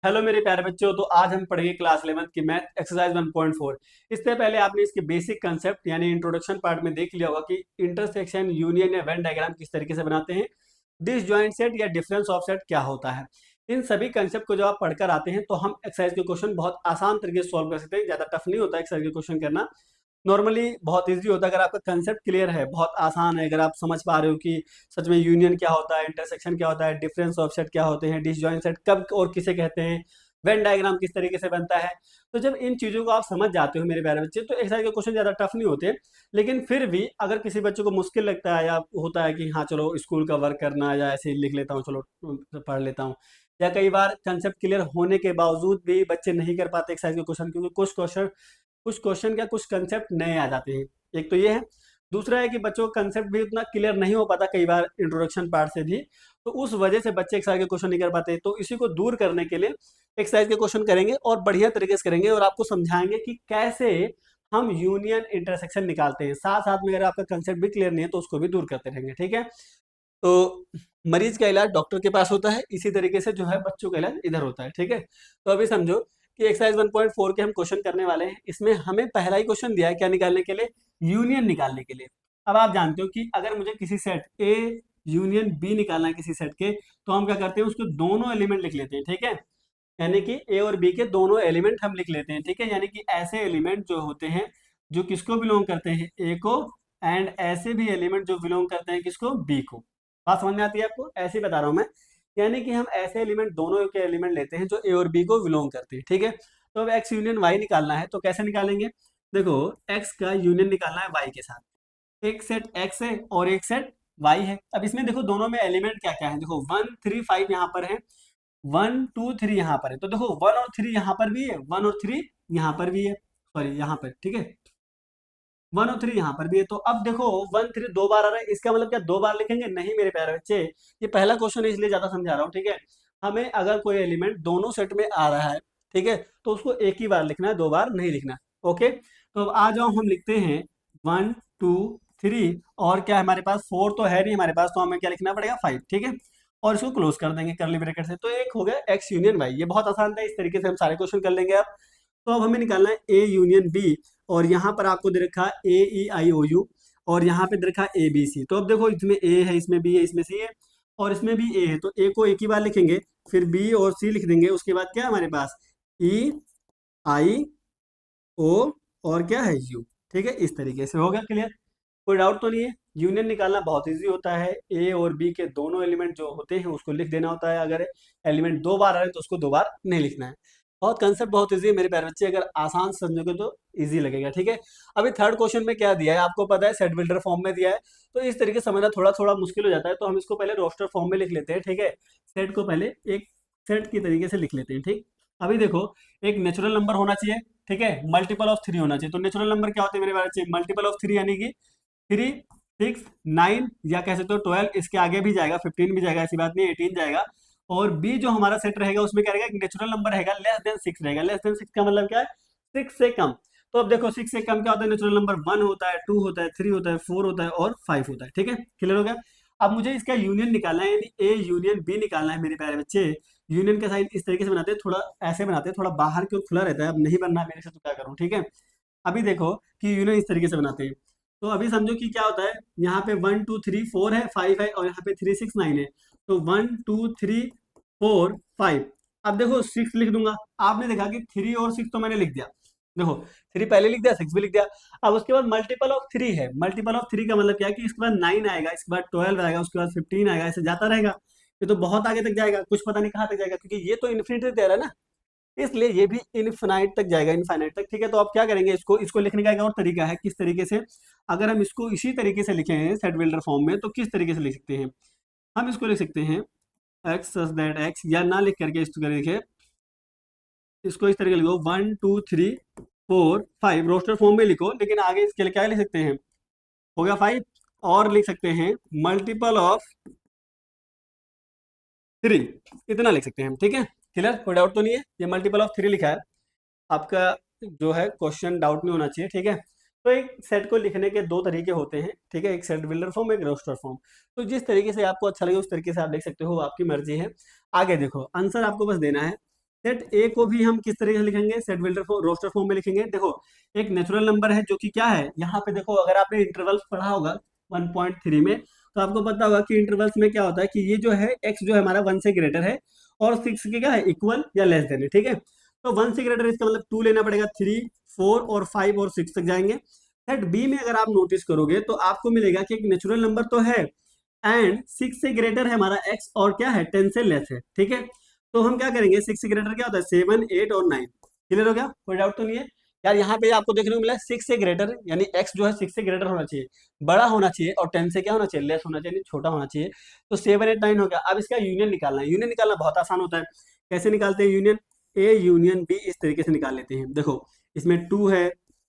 Hello मेरे प्यारे बच्चों। तो आज हम पढ़ेंगे क्लास 11 की मैथ एक्सरसाइज 1.4। इससे पहले आपने इसके बेसिक कंसेप्ट यानी इंट्रोडक्शन पार्ट में देख लिया होगा कि इंटरसेक्शन, यूनियन या वेन डायग्राम किस तरीके से बनाते हैं, डिसजॉइंट सेट या डिफरेंस ऑफ सेट क्या होता है। इन सभी कंसेप्ट को जब आप पढ़कर आते हैं तो हम एक्सरसाइज के क्वेश्चन बहुत आसान तरीके से सॉल्व कर सकते हैं। ज्यादा टफ नहीं होता एक्सरसाइज के क्वेश्चन करना, नॉर्मली बहुत इजी होता है अगर आपका कंसेप्ट क्लियर है, बहुत आसान है। अगर आप समझ पा रहे हो कि सच में यूनियन क्या होता है, इंटरसेक्शन क्या होता है, डिफरेंस ऑफ सेट क्या होते हैं, डिसजॉइंट सेट कब और किसे कहते हैं, वेन डायग्राम किस तरीके से बनता है। तो जब इन चीज़ों को आप समझ जाते हो मेरे प्यारे बच्चे, तो एक्सरसाइज के क्वेश्चन ज़्यादा टफ नहीं होते। लेकिन फिर भी अगर किसी बच्चे को मुश्किल लगता है या होता है कि हाँ चलो स्कूल का वर्क करना है या ऐसे ही लिख लेता हूँ, चलो पढ़ लेता हूँ, या कई बार कंसेप्ट क्लियर होने के बावजूद भी बच्चे नहीं कर पाते एक्सरसाइज के क्वेश्चन, क्योंकि कुछ क्वेश्चन क्या कुछ कंसेप्ट नए आ जाते हैं। एक तो ये है, दूसरा है कि बच्चों का कंसेप्ट भी उतना क्लियर नहीं हो पाता कई बार इंट्रोडक्शन पार्ट से भी, तो उस वजह से बच्चे एक्सरसाइज के क्वेश्चन नहीं कर पाते। तो इसी को दूर करने के लिए एक्सरसाइज के क्वेश्चन करेंगे और बढ़िया तरीके से करेंगे और आपको समझाएंगे कि कैसे हम यूनियन इंटरसेक्शन निकालते हैं। साथ साथ में अगर आपका कंसेप्ट भी क्लियर नहीं है तो उसको भी दूर करते रहेंगे, ठीक है। तो मरीज का इलाज डॉक्टर के पास होता है, इसी तरीके से जो है बच्चों का इलाज इधर होता है, ठीक है। तो अभी समझो कि एक्सरसाइज 1.4 के हम क्वेश्चन करने वाले हैं। इसमें हमें पहला ही क्वेश्चन दिया है क्या निकालने के लिए, यूनियन निकालने के लिए। अब आप जानते हो कि अगर मुझे किसी सेट ए यूनियन बी निकालना है किसी सेट के, तो हम क्या करते हैं, उसके दोनों एलिमेंट लिख लेते हैं, ठीक है। यानी कि ए और बी के दोनों एलिमेंट हम लिख लेते हैं, ठीक है। यानी कि ऐसे एलिमेंट जो होते हैं जो किसको बिलोंग करते हैं, ए को, एंड ऐसे भी एलिमेंट जो बिलोंग करते हैं किसको, बी को। बात समझ में आती है आपको, ऐसे ही बता रहा हूं मैं। यानी कि हम ऐसे एलिमेंट, दोनों के एलिमेंट लेते हैं जो ए और बी को बिलोंग करते हैं, ठीक है। तो अब एक्स यूनियन वाई निकालना है, तो कैसे निकालेंगे। देखो, एक्स का यूनियन निकालना है वाई के साथ। एक सेट एक्स है और एक सेट वाई है। अब इसमें देखो दोनों में एलिमेंट क्या क्या है, देखो 1 3 5 यहाँ पर है, 1 2 3 यहाँ पर है। तो देखो 1 और 3 यहाँ पर भी है, 1 और 3 यहाँ पर भी है, सॉरी यहाँ पर, ठीक है। 1 और 3 यहाँ पर भी है। तो अब देखो 1 3 दो बार आ रहा है, इसका मतलब क्या दो बार लिखेंगे, नहीं मेरे प्यारे बच्चे। ये पहला क्वेश्चन है इसलिए ज्यादा समझा रहा हूँ, ठीक है। हमें अगर कोई एलिमेंट दोनों सेट में आ रहा है, ठीक है, तो उसको एक ही बार लिखना है, दो बार नहीं लिखना। ओके, तो अब आ जाओ, हम लिखते हैं 1 2 3, और क्या है हमारे पास, 4 तो है नहीं हमारे पास, तो हमें क्या लिखना पड़ेगा, 5, ठीक है। और इसको क्लोज कर देंगे करली ब्रैकेट से। तो एक हो गया एक्स यूनियन वाई, ये बहुत आसान था, इस तरीके से हम सारे क्वेश्चन कर लेंगे अब। तो अब हमें निकालना है ए यूनियन बी, और यहाँ पर आपको दे रखा ए ई आई ओ यू, और यहाँ पे दे रखा ए बी सी। तो अब देखो इसमें ए है, इसमें बी है, इसमें सी है, और इसमें भी ए है। तो ए को एक ही बार लिखेंगे, फिर बी और सी लिख देंगे, उसके बाद क्या है हमारे पास, ई आई ओ, और क्या है यू, ठीक है। इस तरीके से हो गया क्लियर, कोई डाउट तो नहीं है। यूनियन निकालना बहुत इजी होता है, ए और बी के दोनों एलिमेंट जो होते हैं उसको लिख देना होता है। अगर एलिमेंट दो बार आ रहे हैं तो उसको दो बार नहीं लिखना है। बहुत कंसेप्ट बहुत इजी है मेरे प्यारे बच्चे, अगर आसान समझोगे तो इजी लगेगा, ठीक है। अभी थर्ड क्वेश्चन में क्या दिया है आपको पता है, सेट बिल्डर फॉर्म में दिया है। तो इस तरीके से समझना थोड़ा थोड़ा मुश्किल हो जाता है, तो हम इसको पहले रोस्टर फॉर्म में लिख लेते हैं, ठीक है। सेट को पहले एक सेट की तरीके से लिख लेते हैं, ठीक। अभी देखो, एक नेचुरल नंबर होना चाहिए, ठीक है, मल्टीपल ऑफ 3 होना चाहिए। तो नेचुरल नंबर क्या होते हैं मेरे प्यारे बच्चे, मल्टीपल ऑफ 3 यानी कि 3 6 9, या कह सकते हो 12, इसके आगे भी जाएगा, 15 भी जाएगा, ऐसी बात नहीं, 18 जाएगा। और बी जो हमारा सेट रहेगा उसमें क्या रहेगा, एक नेचुरल नंबर रहेगा लेस देन 6 रहेगा। लेस देन 6 का मतलब क्या है, 6 से कम। तो अब देखो 6 से कम क्या होता है, नेचुरल नंबर 1 होता है, 2 होता है, 3 होता है, 4 होता है और 5 होता है, ठीक है। क्लियर हो गया। अब मुझे इसका यूनियन निकालना है, यानी ए यूनियन बी निकालना है मेरे प्यारे बच्चे। यूनियन का साइन इस तरीके से बनाते हैं, थोड़ा ऐसे बनाते हैं, थोड़ा बाहर की ओर खुला रहता है। अब नहीं बनना मेरे से तो क्या करूं, ठीक है। अभी देखो कि यूनियन इस तरीके से बनाते हैं। तो अभी समझो कि क्या होता है, यहाँ पे 1 2 3 4 है, 5 है, और यहाँ पे 3 6 9 है। तो 1 2 3 4 5। अब देखो 6 लिख दूंगा। आपने देखा कि 3 और 6 तो मैंने लिख दिया, देखो 3 पहले लिख दिया, 6 भी लिख दिया। अब उसके बाद मल्टीपल ऑफ 3 है, मल्टीपल ऑफ 3 का मतलब क्या है कि इसके बाद 9 आएगा, इसके बाद 12 आएगा, उसके बाद 15 आएगा, ऐसे जाता रहेगा। ये तो बहुत आगे तक जाएगा, कुछ पता नहीं कहाँ तक जाएगा, क्योंकि ये तो इन्फिनिटी दे रहा है ना, इसलिए ये भी इनफिनाइट तक जाएगा, इनफाइनाइट तक, ठीक है। तो आप क्या करेंगे, इसको इसको लिखने का एक और तरीका है, किस तरीके से, अगर हम इसको इसी तरीके से लिखे हैं सेट बिल्डर फॉर्म में, तो किस तरीके से लिख सकते हैं, हम इसको लिख सकते हैं एक्स सच दैट एक्स, या ना लिख करके इस तरह लिखे, इसको इस तरीके लिखो 1 2 3 4 5, रोस्टर फॉर्म में लिखो, लेकिन आगे इसके लिए क्या लिख सकते हैं, हो गया 5। और लिख सकते हैं मल्टीपल ऑफ 3, इतना लिख सकते हैं हम, ठीक है। क्लियर, कोई डाउट तो नहीं है, ये मल्टीपल ऑफ 3 लिखा है आपका, जो है क्वेश्चन डाउट नहीं होना चाहिए, ठीक है। तो एक सेट को लिखने के दो तरीके होते हैं, ठीक है, एक सेट बिल्डर फॉर्म, एक रोस्टर फॉर्म। तो जिस तरीके से आपको अच्छा लगे उस तरीके से आप लिख सकते हो, आपकी मर्जी है। आगे देखो, आंसर आपको बस देना है, सेट ए को भी हम किस तरीके से लिखेंगे, set builder form, roster form में लिखेंगे। देखो एक नेचुरल नंबर है जो कि क्या है, यहाँ पे देखो अगर आपने इंटरवल्स पढ़ा होगा 1.3 में, तो आपको पता होगा कि इंटरवल्स में क्या होता है कि ये जो है एक्स जो है हमारा 1 से ग्रेटर है और 6 के क्या है, इक्वल या लेस देन है, ठीक है। तो 1 से ग्रेटर इसका मतलब 2 लेना पड़ेगा, 3, 4 और 5 और 6 तक जाएंगे। सेट बी में अगर आप नोटिस करोगे तो आपको मिलेगा कि एक नेचुरल नंबर तो है एंड 6 से ग्रेटर है हमारा एक्स और क्या है 10 से लेस है, ठीक है। तो हम क्या करेंगे, 6 से ग्रेटर क्या होता है 7, 8 और 9। क्लियर हो गया, कोई डाउट तो नहीं है यार। यहाँ पे आपको देखने को मिला 6 से ग्रेटर यानी एक्स जो है 6 से ग्रेटर होना चाहिए, बड़ा होना चाहिए, और 10 से क्या होना चाहिए, लेस होना चाहिए, छोटा होना चाहिए। तो 7, 8, 9 हो गया। अब इसका यूनियन निकालना है। यूनियन निकालना बहुत आसान होता है। कैसे निकालते हैं यूनियन, ए यूनियन बी इस तरीके से निकाल लेते हैं। देखो इसमें 2 है,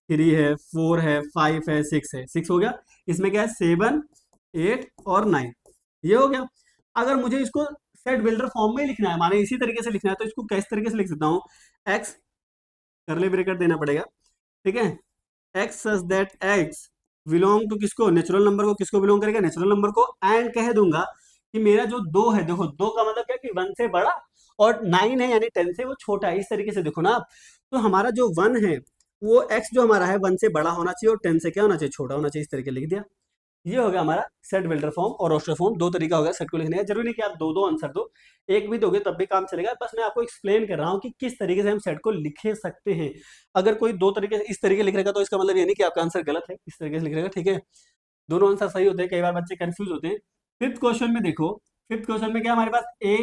3 है, 4 है, 5 है, 6 है, 6 हो गया। इसमें क्या है 7, 8 और 9, ये हो गया। अगर मुझे इसको सेट बिल्डर फॉर्म में ही लिखना है, माने इसी तरीके से लिखना है, तो इसको किस तरीके से लिख सकता हूँ, एक्स करली ब्रैकेट देना पड़ेगा, ठीक है। X such that x belong to किसको, नेचुरल नंबर को, किसको बिलोंग करेगा, नेचुरल नंबर को। एंड कह दूंगा कि मेरा जो 2 है, देखो 2 का मतलब क्या कि 1 से बड़ा, और 9 है यानी 10 से वो छोटा है। इस तरीके से देखो ना आप। तो हमारा जो 1 है वो एक्स जो हमारा है 1 से बड़ा होना चाहिए और 10 से क्या होना चाहिए, छोटा होना चाहिए। इस तरीके लिख दिया। ये हो गया हमारा सेट बिल्डर फॉर्म और रोस्टर फॉर्म। दो तरीका होगा सेट को लिखने का। जरूरी नहीं कि आप दो दो आंसर दो, एक भी दोगे तब भी काम चलेगा। बस मैं आपको एक्सप्लेन कर रहा हूँ कि किस तरीके से हम सेट को लिखे सकते हैं। अगर कोई दो तरीके से इस तरीके लिख रहेगा तो इसका मतलब ये नहीं कि आपका आंसर गलत है, इस तरीके से लिख रहेगा, ठीक है। दोनों आंसर सही होते हैं, कई बार बच्चे कंफ्यूज होते हैं। फिफ्थ क्वेश्चन में देखो, फिफ्थ क्वेश्चन में क्या हमारे पास ए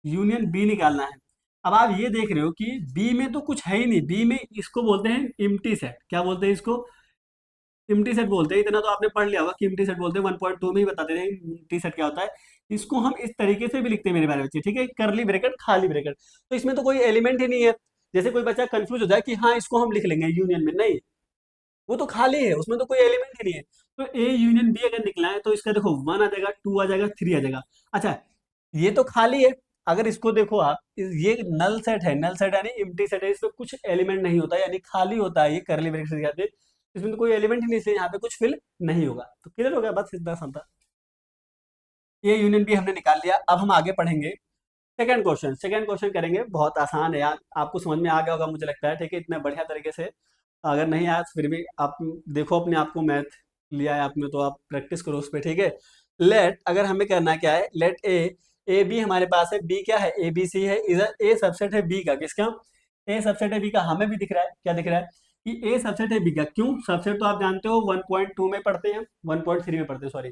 यूनियन बी निकालना है। अब आप ये देख रहे हो कि बी में तो कुछ है ही नहीं, बी में इसको बोलते हैं इम्प्टी सेट। क्या बोलते हैं इसको, इम्प्टी सेट बोलते हैं। इतना तो आपने पढ़ लिया होगा कि इम्प्टी सेट बोलते हैं, 1.2 में ही बताते थे इम्प्टी सेट क्या होता है। इसको हम इस तरीके से भी लिखते हैं मेरे बारे में, ठीक है, करली ब्रैकेट खाली ब्रैकेट। तो इसमें तो कोई एलिमेंट ही नहीं है। जैसे कोई बच्चा कंफ्यूज हो जाए कि हाँ इसको हम लिख लेंगे यूनियन में, नहीं, वो तो खाली है, उसमें तो कोई एलिमेंट ही नहीं है। तो ए यूनियन बी अगर निकला है तो इसका देखो 1 आ जाएगा, 2 आ जाएगा, 3 आ जाएगा। अच्छा, ये तो खाली है। अगर इसको देखो आप, ये नल सेट है, नल सेट यानी इम्प्टी सेट है, इसमें कुछ एलिमेंट नहीं होता यानी खाली होता है, ये करली ब्रैकेट से कहते हैं। इसमें तो कोई एलिमेंट ही नहीं, इसलिए यहाँ पे कुछ फिल नहीं होगा। तो क्लियर हो गया, बस इतना सा। ये यूनियन भी हमने निकाल लिया। अब हम आगे पढ़ेंगे सेकंड क्वेश्चन। सेकंड क्वेश्चन करेंगे, बहुत आसान है यार, आपको समझ में आ गया होगा मुझे लगता है, ठीक है, इतना बढ़िया तरीके से। अगर नहीं आया तो फिर भी आप देखो अपने आप को, मैथ लिया है आपने तो आप प्रैक्टिस करो उस पर, ठीक है। लेट, अगर हमें करना क्या है, लेट ए बी हमारे पास है, बी क्या है, ए बी सी है, इधर ए सबसेट है बी का, किसका, ए सबसेट है बी का। हमें भी दिख रहा है, क्या दिख रहा है कि ए सबसेट है बी का। क्यों सबसेट, तो आप जानते हो 1.2 में पढ़ते हैं, 1.3 में पढ़ते हैं सॉरी।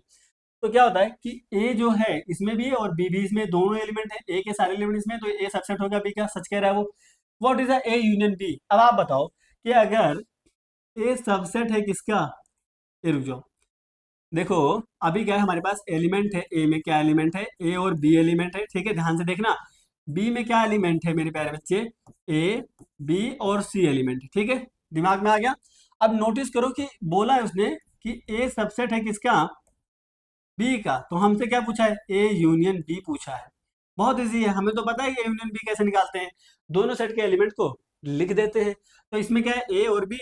तो क्या होता है कि ए जो है इसमें भी है और बी भी, इसमें दोनों एलिमेंट है, ए के सारे एलिमेंट इसमें, तो ए सबसेट होगा बी का, सच कह रहा है वो। What is A union B. अब आप बताओ कि अगर ए सबसेट है किसका, ए रुक जाओ, देखो अभी क्या है हमारे पास एलिमेंट है, ए में क्या एलिमेंट है, ए और बी एलिमेंट है, ठीक है, ध्यान से देखना। बी में क्या एलिमेंट है मेरे प्यारे बच्चे, ए बी और सी एलिमेंट है, ठीक है, दिमाग में आ गया। अब नोटिस करो कि बोला है उसने कि ए सबसेट है किसका, बी का। तो हमसे क्या पूछा है, ए यूनियन बी पूछा है। बहुत इजी है, हमें तो पता है कि ए यूनियन बी कैसे निकालते हैं, दोनों सेट के एलिमेंट को लिख देते हैं। तो इसमें क्या है ए और बी,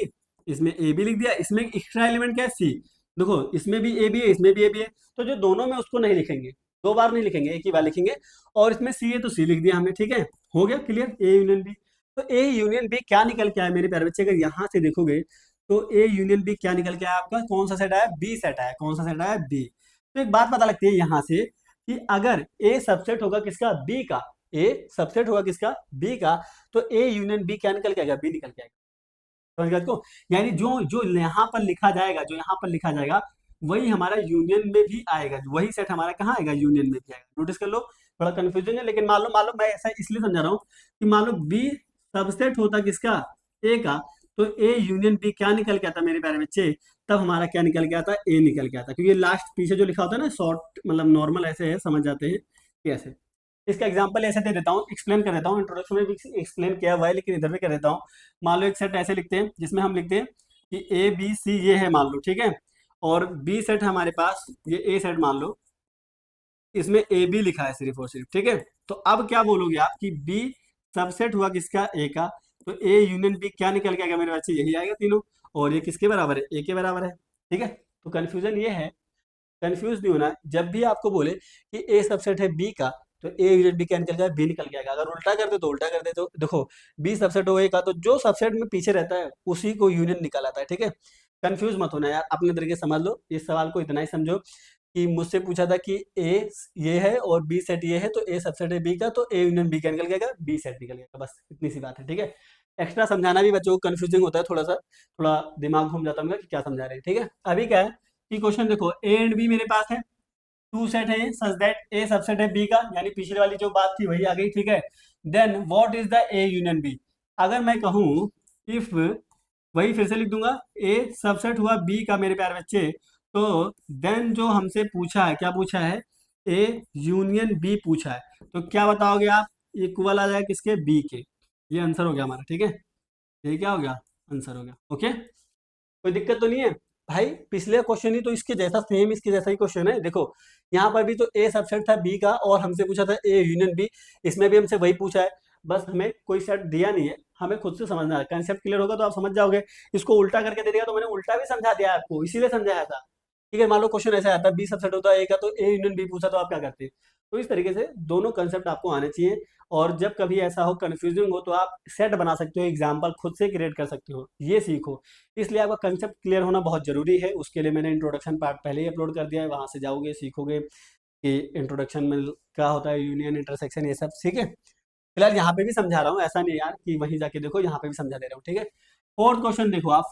इसमें ए भी लिख दिया, इसमें एक्स्ट्रा एलिमेंट क्या है सी। देखो इसमें भी ए बी है, इसमें भी ए बी है, तो जो दोनों में उसको नहीं लिखेंगे, दो बार नहीं लिखेंगे, एक ही बार लिखेंगे। और इसमें सी है तो सी लिख दिया हमने, ठीक है, हो गया क्लियर, ए यूनियन बी। तो ए यूनियन बी क्या निकल के आया मेरे प्यारे बच्चे, अगर यहाँ से देखोगे तो ए यूनियन बी क्या निकल के आया आपका, कौन सा सेट आया, बी सेट आया। कौन सा सेट आया, बी। तो एक बात पता लगती है यहाँ से कि अगर ए सबसेट होगा किसका, बी का, ए सबसेट होगा किसका, बी का, तो ए यूनियन बी क्या निकल के आएगा, बी निकल के आएगा। समझ गए इसको, यानी जो जो यहाँ पर लिखा जाएगा, जो यहाँ पर लिखा जाएगा वही हमारा यूनियन में भी आएगा, वही सेट हमारा कहाँ आएगा, यूनियन में भी आएगा। नोटिस कर लो, थोड़ा कंफ्यूजन है, लेकिन मान लो मैं ऐसा इसलिए समझा रहा हूँ कि मान लो बी सबसेट होता किसका, ए का, तो ए यूनियन बी क्या निकल के आता मेरे प्यारे बच्चे, तब हमारा क्या निकल के आता, ए निकल के आता। क्योंकि लास्ट पीछे जो लिखा होता है ना शॉर्ट, मतलब नॉर्मल ऐसे है, समझ जाते हैं कैसे। इसका एग्जांपल ऐसे दे देता हूँ, एक्सप्लेन कर देता हूँ, इंट्रोडक्शन में भी एक्सप्लेन किया हुआ है लेकिन इधर भी कर देता हूँ। मान लो एक सेट ऐसे लिखते हैं जिसमें हम लिखते हैं कि ए बी सी ये है मान लो, ठीक है, और बी सेट हमारे पास ये ए सेट मान लो, इसमें ए बी लिखा है सिर्फ और सिर्फ, ठीक है। तो अब क्या बोलोगे आप कि बी सबसेट हुआ किसका, ए का, तो ए यूनियन बी क्या निकल के आएगा मेरे बच्चे, यही आएगा तीनों। और ये किसके बराबर है, ए के बराबर है, ठीक है। तो कंफ्यूजन ये है, कंफ्यूज नहीं होना, जब भी आपको बोले कि ए सबसेट है बी का, तो ए यूनियन बी क्या निकल जाएगा, बी निकल जाएगा। अगर उल्टा कर दे तो उल्टा कर दे, तो देखो बी सबसेट हो ए का, तो जो सबसेट में पीछे रहता है उसी को यूनियन निकल आता है, ठीक है। कंफ्यूज मत होना यार, अपने तरीके से समझ लो, इस सवाल को इतना ही समझो कि मुझसे पूछा था कि ए ये है और बी सेट ये है, तो ए सबसेट है बी का, तो ए यूनियन बी क्या निकल जाएगा, बी सेट निकल जाएगा, बस इतनी सी बात है, ठीक है। एक्स्ट्रा समझाना भी बच्चों को कंफ्यूजिंग होता है थोड़ा सा, थोड़ा दिमाग घूम जाता होगा कि क्या समझा रहे हैं, ठीक है। अभी क्या है कि क्वेश्चन देखो, ए एंड बी मेरे पास है, टू सेट है सच दैट ए सबसेट है बी का, यानी पिछले वाली जो बात थी वही आ गई, ठीक है। Then what is the A union B, अगर मैं कहूं इफ, वही फिर से लिख दूंगा, ए सबसेट हुआ बी का मेरे प्यारे बच्चे, तो देन जो हमसे पूछा है, क्या पूछा है, ए यूनियन बी पूछा है, तो क्या बताओगे आप, इक्वल आ जाएगा किसके, बी के। ये आंसर हो गया हमारा, ठीक है। ये क्या हो गया, आंसर हो गया, ओके। कोई दिक्कत तो नहीं है भाई, पिछले क्वेश्चन ही तो इसके जैसा, सेम इसके जैसा ही क्वेश्चन है, देखो यहाँ पर भी तो ए सबसेट था बी का और हमसे पूछा था ए यूनियन बी, इसमें भी हमसे वही पूछा है, बस हमें कोई सेट दिया नहीं है, हमें खुद से समझना है। कंसेप्ट क्लियर होगा तो आप समझ जाओगे। इसको उल्टा करके दे दिया तो मैंने उल्टा भी समझा दिया आपको, इसीलिए समझाया था, ठीक है। मान लो क्वेश्चन ऐसा आता है बी सबसेट होता है ए का, तो ए यूनियन बी पूछा तो आप क्या करते, तो इस तरीके से दोनों कंसेप्ट आपको आने चाहिए। और जब कभी ऐसा हो कंफ्यूजिंग हो तो आप सेट बना सकते हो, एग्जाम्पल खुद से क्रिएट कर सकते हो, ये सीखो। इसलिए आपका कंसेप्ट क्लियर होना बहुत जरूरी है, उसके लिए मैंने इंट्रोडक्शन पार्ट पहले ही अपलोड कर दिया है, वहां से जाओगे सीखोगे कि इंट्रोडक्शन में क्या होता है, यूनियन इंटरसेक्शन ये सब, ठीक है। फिलहाल यहाँ पे भी समझा रहा हूँ, ऐसा नहीं यार कि वहीं जाके देखो, यहाँ पे भी समझा दे रहा हूँ, ठीक है। फोर्थ क्वेश्चन देखो आप,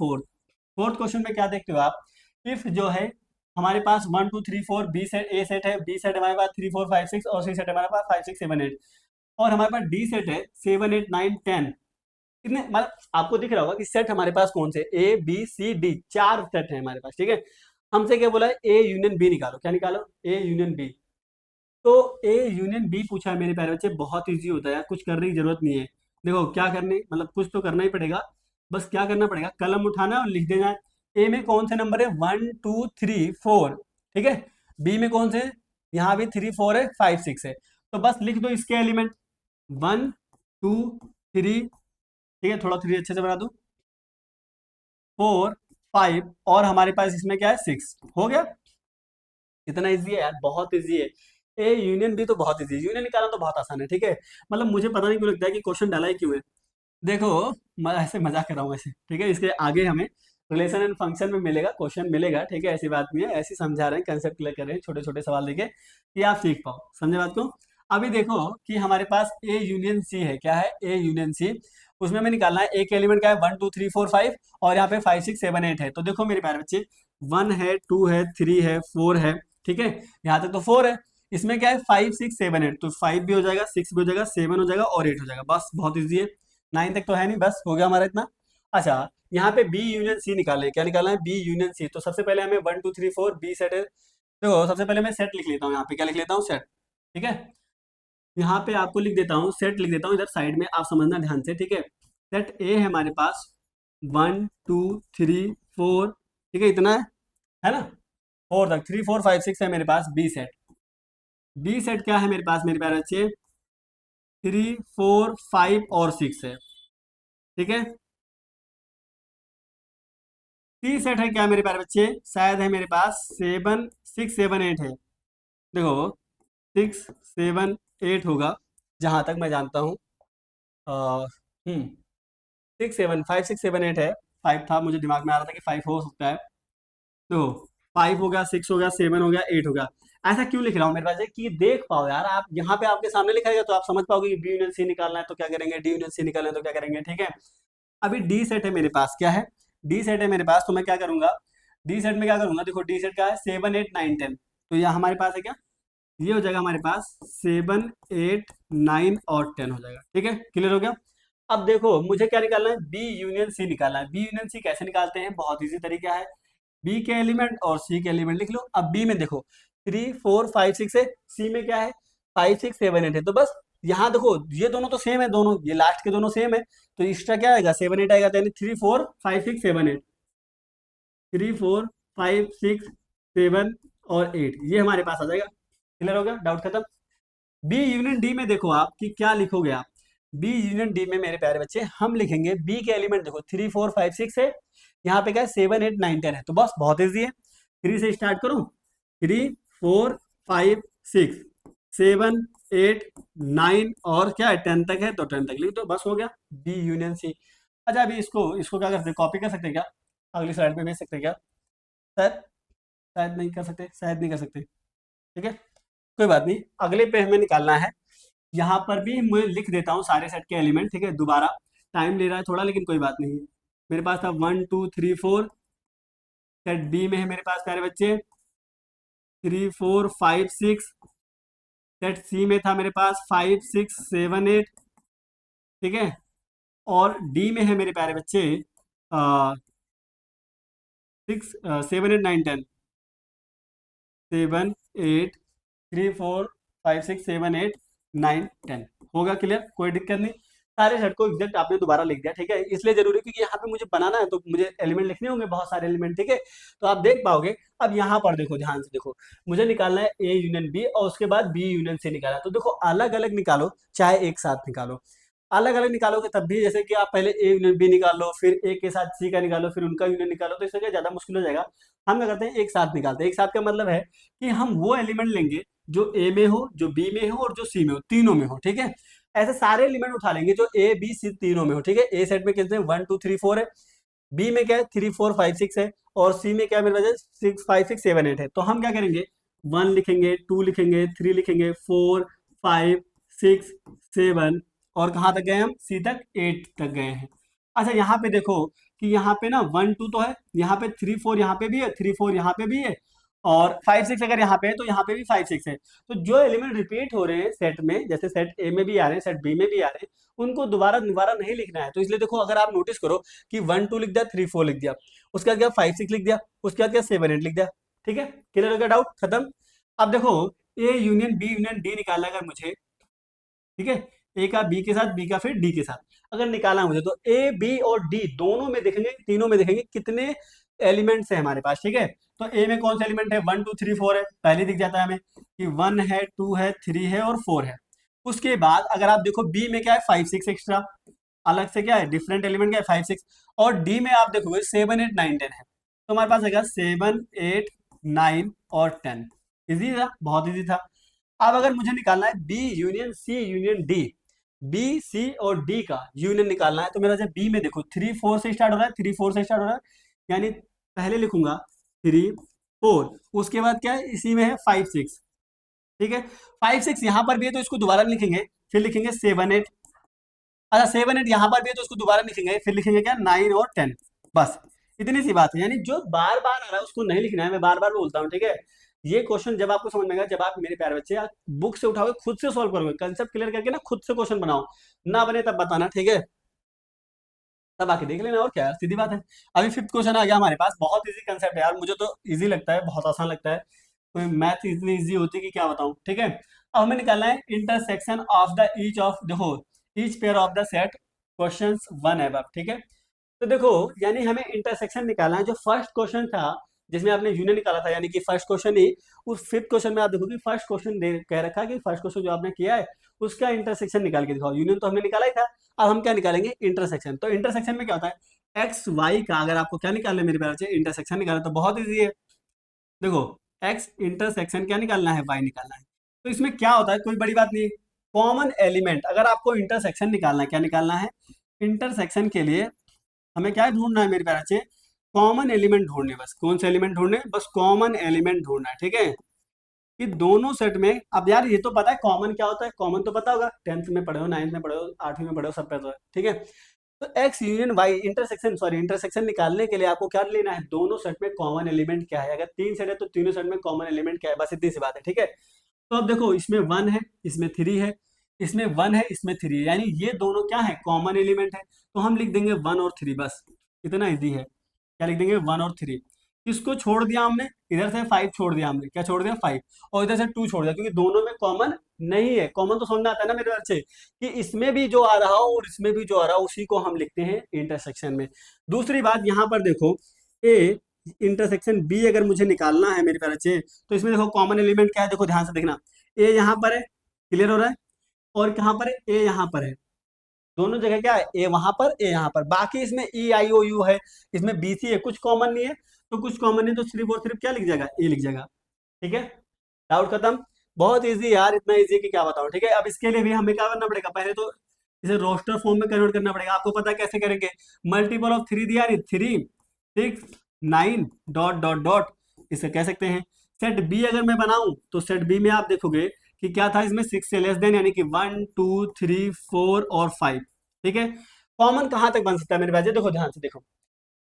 फोर्थ क्वेश्चन में क्या देखते हो आप, इफ जो है हमारे पास 1 2 3 4 बी सेट, ए सेट है, बी सेट हमारे पास 3 4 5 6 और सी सेट हमारे पास 5 6 7 8, और हमारे पास डी सेट है 7 8 9 10, कितने मतलब आपको दिख रहा होगा कि सेट हमारे पास कौन से, ए बी सी डी, चार सेट है हमारे पास, ठीक है। हमसे क्या बोला है, ए यूनियन बी निकालो, क्या निकालो, ए यूनियन बी। तो ए यूनियन बी पूछा है मेरे प्यारे बच्चे, बहुत इजी होता है, कुछ करने की जरूरत नहीं है। देखो क्या करने, मतलब कुछ तो करना ही पड़ेगा, बस क्या करना पड़ेगा, कलम उठाना और लिख देना है। ए में कौन से नंबर है, 1 2 3 4, ठीक है। बी में कौन से, यहाँ भी 3 4 है, 5 6 है, तो बस लिख दो इसके एलिमेंट, 1 2 3, ठीक है, थोड़ा 3 अच्छे से बना दो, 4 5, और हमारे पास इसमें क्या है, 6, हो गया। इतना इजी है यार, बहुत इजी है। ए यूनियन भी तो बहुत इजी है, यूनियन निकालना तो बहुत आसान है, ठीक है। मतलब मुझे पता नहीं क्यों लगता है कि क्वेश्चन डाला ही क्यों है। देखो मैं ऐसे मजाक कर रहा हूँ ऐसे, ठीक है, इसके आगे हमें रिलेशन एंड फंक्शन में मिलेगा, क्वेश्चन मिलेगा, ठीक है, ऐसी बात नहीं है, ऐसे समझा रहे हैं, कंसेप्ट क्लियर कर रहे हैं, छोटे छोटे सवाल देके कि आप सीख पाओ, समझे बात को। अभी देखो कि हमारे पास ए यूनियन सी है, क्या है, ए यूनियन सी, उसमें हमें निकालना है एक एलिमेंट क्या है, 1 2 3 4 5, और यहाँ पे 5 6 7 8 है। तो देखो मेरे प्यारे बच्चे, 1 है 2 है 3 है 4 है, ठीक है, यहाँ तक तो 4 है, इसमें क्या है 5 6 7 8, तो 5 भी हो जाएगा, 6 भी हो जाएगा, 7 हो जाएगा और 8 हो जाएगा, बस बहुत ईजी है। 9 तक तो है नहीं, बस हो गया हमारा इतना। अच्छा, यहाँ पे बी यूनियन सी निकालना है, क्या निकालना है, बी यूनियन सी। तो सबसे पहले हमें 1 2 3 4 बी सेट है, देखो सबसे पहले मैं सेट लिख लेता हूँ, यहाँ पे क्या लिख लेता हूँ, सेट, ठीक है। यहाँ पे आपको लिख देता हूँ, सेट लिख देता हूँ इधर साइड में, आप समझना ध्यान से, ठीक है। सेट ए है हमारे पास 1 2 3 4, ठीक है, इतना है ना, 4 तक, 3 4 5 6 है मेरे पास बी सेट। बी सेट क्या है मेरे पास, मेरे प्यारे बच्चे, 3 4 5 और 6 है, ठीक है। सी सेट है क्या मेरे प्यारे बच्चे, शायद है मेरे पास 7 6 7 8 है, देखो 6 7 8 होगा, जहां तक मैं जानता हूँ। 6 7 5 6 7 8 है, 5 था, मुझे दिमाग में आ रहा था कि 5 हो सकता है, तो 5 हो गया, 6 हो गया, 7 हो गया, 8 हो गया। ऐसा क्यों लिख रहा हूँ मेरे पास, कि देख पाओ यार, आप यहाँ पे आपके सामने लिखा है तो आप समझ पाओगे कि बी यूनियन सी निकालना है तो क्या करेंगे, डी यूनियन सी निकालना है तो क्या करेंगे, ठीक है। अभी डी सेट है मेरे पास, क्या है, डी सेट है मेरे पास, तो मैं क्या करूंगा, डी सेट में क्या करूंगा, देखो डी सेट का है 7 8 9 10, तो यह हमारे पास है क्या, ये हो जाएगा हमारे पास 7 8 9 और 10 हो जाएगा, ठीक है, क्लियर हो गया। अब देखो मुझे क्या निकालना है, बी यूनियन सी निकालना है। बी यूनियन सी कैसे निकालते हैं, बहुत इजी तरीका है, बी के एलिमेंट और सी के एलिमेंट लिख लो। अब बी में देखो 3 4 5 6 है, सी में क्या है 5 6 7 8 है, तो बस यहाँ देखो ये दोनों तो सेम है, दोनों ये लास्ट के दोनों सेम है, तो एक्स्ट्रा क्या आएगा 7 8 आएगा, तो यानी 3 4 5 6 7 8, 3 4 5 6 7 और 8, ये हमारे पास आ जाएगा, क्लियर हो गया, डाउट खत्म। बी यूनियन डी में देखो आप कि क्या लिखोगे आप, बी यूनियन डी में मेरे प्यारे बच्चे हम लिखेंगे बी के एलिमेंट, देखो 3 4 5 6 है, यहाँ पे क्या है 7 8 9 10 है, तो बस बहुत ईजी है, 3 से स्टार्ट करूं, 3 4 5 6 7 8 9 और क्या है 10 तक है, तो 10 तक लिख दो, बस हो गया बी यूनियन सी। अच्छा अभी इसको क्या कर सकते हैं, कॉपी कर सकते हैं क्या, अगली स्लाइड में भेज सकते हैं क्या? शायद शायद नहीं कर सकते, शायद नहीं कर सकते। ठीक है, कोई बात नहीं, अगले पे हमें निकालना है। यहाँ पर भी मैं लिख देता हूँ सारे सेट के एलिमेंट, ठीक है, दोबारा टाइम ले रहा है थोड़ा, लेकिन कोई बात नहीं। मेरे पास था 1 2 3 4, सेट बी में है मेरे पास प्यारे बच्चे 3 4 5 6, सेट सी में था मेरे पास 5 6 7 8, ठीक है, और डी में है मेरे प्यारे बच्चे 6 7 8 9 10, 7 8 3 4 5 6 7 8 9 10, होगा क्लियर, कोई दिक्कत नहीं। सारे सेट को एग्जैक्ट आपने दोबारा लिख दिया, ठीक है, इसलिए जरूरी है क्योंकि यहाँ पे मुझे बनाना है, तो मुझे एलिमेंट लिखने होंगे बहुत सारे एलिमेंट, ठीक है, तो आप देख पाओगे। अब यहाँ पर देखो, ध्यान से देखो, मुझे निकालना है ए यूनियन बी और उसके बाद बी यूनियन सी निकालना है, तो देखो अलग अलग निकालो चाहे एक साथ निकालो, अलग अलग निकालोगे तब भी, जैसे कि आप पहले ए यूनियन बी निकालो, फिर ए के साथ सी का निकालो, फिर उनका यूनियन निकालो, तो इससे क्या ज्यादा मुश्किल हो जाएगा। हम क्या करते हैं, एक साथ निकालते हैं। एक साथ का मतलब है कि हम वो एलिमेंट लेंगे जो ए में हो, जो बी में हो और जो सी में हो, तीनों में हो, ठीक है, ऐसे सारे एलिमेंट उठा लेंगे जो ए बी सी तीनों में हो, ठीक है। ए सेट में कितने 1 2 3 4 है, बी में क्या है 3 4 5 6 है, और सी में क्या है मेरे पास 6 5 6 7 8 है। तो हम क्या करेंगे, 1 लिखेंगे, 2 लिखेंगे, 3 लिखेंगे, 4 5 6 7, और कहाँ तक गए हम, सी तक 8 तक गए हैं। अच्छा यहाँ पे देखो कि यहाँ पे ना 1 2 तो है, यहाँ पे 3 4 यहाँ पे भी है, 3 4 यहाँ पे भी है, और 5 6 अगर यहाँ पे है तो यहाँ पे भी 5 6 है। तो जो एलिमेंट रिपीट हो रहे हैं सेट में, जैसे सेट ए में भी आ रहे हैं, सेट बी में भी आ रहे हैं, उनको दोबारा दोबारा नहीं लिखना है। तो इसलिए देखो, अगर आप नोटिस करो कि 1 2 लिख दिया, 3 4 लिख दिया, उसके बाद क्या 5 6 लिख दिया, उसके बाद क्या 7 8 लिख दिया, ठीक है, क्लियर हो गया, डाउट खत्म। अब देखो A union B union D निकालना है अगर मुझे, ठीक है, ए का बी के साथ, बी का फिर डी के साथ अगर निकालना है मुझे, तो ए बी और डी दोनों में देखेंगे, तीनों में देखेंगे कितने एलिमेंट्स है हमारे पास, ठीक है। तो ए में कौन सा एलिमेंट है, 1 2 3 4 है, पहले दिख जाता है हमें कि 1 है, 2 है, 3 है और 4 है। उसके बाद अगर आप देखो बी में क्या है 5 6 एक्स्ट्रा, अलग से क्या है डिफरेंट एलिमेंट क्या है 5 6, और डी में आप देखोगे 7 8 9 10 है। तो हमारे पास आएगा 7 8 9 और 10। इजी था, बहुत इजी था। अब अगर मुझे निकालना है B union C union D, B C और डी का यूनियन निकालना है, तो मेरा जब बी में देखो 3 4 से स्टार्ट हो रहा है, 3 4 से स्टार्ट हो रहा है, यानी पहले लिखूंगा 3 4, उसके बाद क्या है इसी में है 5 6, ठीक है, 5 6 यहाँ पर भी है तो इसको दोबारा नहीं लिखेंगे, फिर लिखेंगे 7 8। अच्छा 7 8 यहाँ पर भी है तो उसको दोबारा लिखेंगे, फिर लिखेंगे क्या 9 और 10, बस इतनी सी बात है। यानी जो बार बार आ रहा है उसको नहीं लिखना है, मैं बार बार बोलता हूँ, ठीक है। ये क्वेश्चन जब आपको समझ में आएगा, जब आप मेरे प्यारे बच्चे आप बुक से उठाओगे, खुद से सॉल्व करोगे, कंसेप्ट क्लियर करके ना खुद से क्वेश्चन बनाओ, ना बने तब बताना, ठीक है, तब आके देख लेना, और क्या है, सीधी बात है। अभी फिफ्थ क्वेश्चन आ गया हमारे पास, बहुत इजी कंसेप्ट है यार, मुझे तो इजी लगता है, बहुत आसान लगता है, कोई मैथ इतनी इजी होती है कि क्या बताऊं, ठीक है। अब हमें निकालना है intersection of the each of, देखो each pair of the set questions one above, ठीक है। तो देखो यानी हमें इंटरसेक्शन निकालना है, जो फर्स्ट क्वेश्चन था जिसमें आपने यूनियन निकाला था, यानी कि फर्स्ट क्वेश्चन ही, उस फिफ्थ क्वेश्चन में आप देखो कि फर्स्ट क्वेश्चन दे कह रखा है कि फर्स्ट क्वेश्चन जो आपने किया है उसका इंटरसेक्शन निकाल के दिखाओ। यूनियन तो हमने निकाला ही था, अब हम क्या निकालेंगे, इंटरसेक्शन। तो इंटरसेक्शन में क्या होता है, एक्स वाई का अगर आपको क्या निकालना है मेरे प्यार से, इंटरसेक्शन निकालना, तो बहुत ईजी है। देखो एक्स इंटरसेक्शन क्या निकालना है, वाई निकालना है। तो इसमें क्या होता है, कोई बड़ी बात नहीं, कॉमन एलिमेंट अगर आपको इंटरसेक्शन निकालना है, क्या निकालना है, इंटरसेक्शन के लिए हमें क्या ढूंढना है मेरे प्यारे बच्चे, कॉमन एलिमेंट ढूंढने, बस कौन से एलिमेंट ढूंढने, बस कॉमन एलिमेंट ढूंढना है, ठीक है, कि दोनों सेट में। अब यार ये तो पता है कॉमन क्या होता है, कॉमन तो पता होगा, 10th में पढ़े हो, 9th में पढ़े हो, 8वीं में पढ़े हो, सब पे तो है, ठीक है। तो X union Y intersection, sorry intersection निकालने के लिए आपको क्या लेना है, दोनों सेट में कॉमन एलिमेंट क्या है, अगर तीन सेट है तो तीनों सेट में कॉमन एलिमेंट क्या है, बस इतनी सी बात है, ठीक है। तो अब देखो इसमें 1 है, इसमें 3 है, इसमें 1 है, इसमें 3 है, यानी ये दोनों क्या है, कॉमन एलिमेंट है, तो हम लिख देंगे 1 और 3, बस इतना इजी है। क्या लिख देंगे, 1 और 3। किसको छोड़ दिया हमने, इधर से 5 छोड़ दिया हमने, क्या छोड़ दिया 5, और इधर से 2 छोड़ दिया, क्योंकि दोनों में कॉमन नहीं है। कॉमन तो समझ में आता है ना मेरे बच्चे, कि इसमें भी जो आ रहा हो और इसमें भी जो आ रहा हो उसी को हम लिखते हैं इंटरसेक्शन में। दूसरी बात यहाँ पर देखो, ए इंटरसेक्शन बी अगर मुझे निकालना है मेरे प्यारे बच्चे, तो इसमें देखो कॉमन एलिमेंट क्या है, देखो ध्यान से देखना, ए यहाँ पर है, क्लियर हो रहा है, और कहाँ पर है, ए यहाँ पर है, दोनों जगह क्या है, ए वहां पर ए यहाँ पर, बाकी इसमें ई आई ओ यू है, इसमें बी सी है, कुछ कॉमन नहीं है, तो कुछ कॉमन नहीं, तो सिर्फ और सिर्फ क्या लिख जाएगा, ए लिख जाएगा, ठीक है, डाउट खत्म। बहुत इजी यार, इतना इजी कि क्या बताऊं। ठीक है, अब इसके लिए भी हमें क्या करना पड़ेगा, पहले तो इसे रोस्टर फॉर्म में कन्वर्ट करना पड़ेगा। आपको पता है कैसे करेंगे, मल्टीपल ऑफ थ्री दिया नहीं, 3 6 9 ... इसे कह सकते हैं। सेट बी अगर मैं बनाऊं तो सेट बी में आप देखोगे कि क्या था इसमें, 6 से लेस देन, यानी कि 1 2 3 4 और 5। ठीक है, कॉमन कहां तक बन सकता है मेरे पास, ये देखो ध्यान से देखो,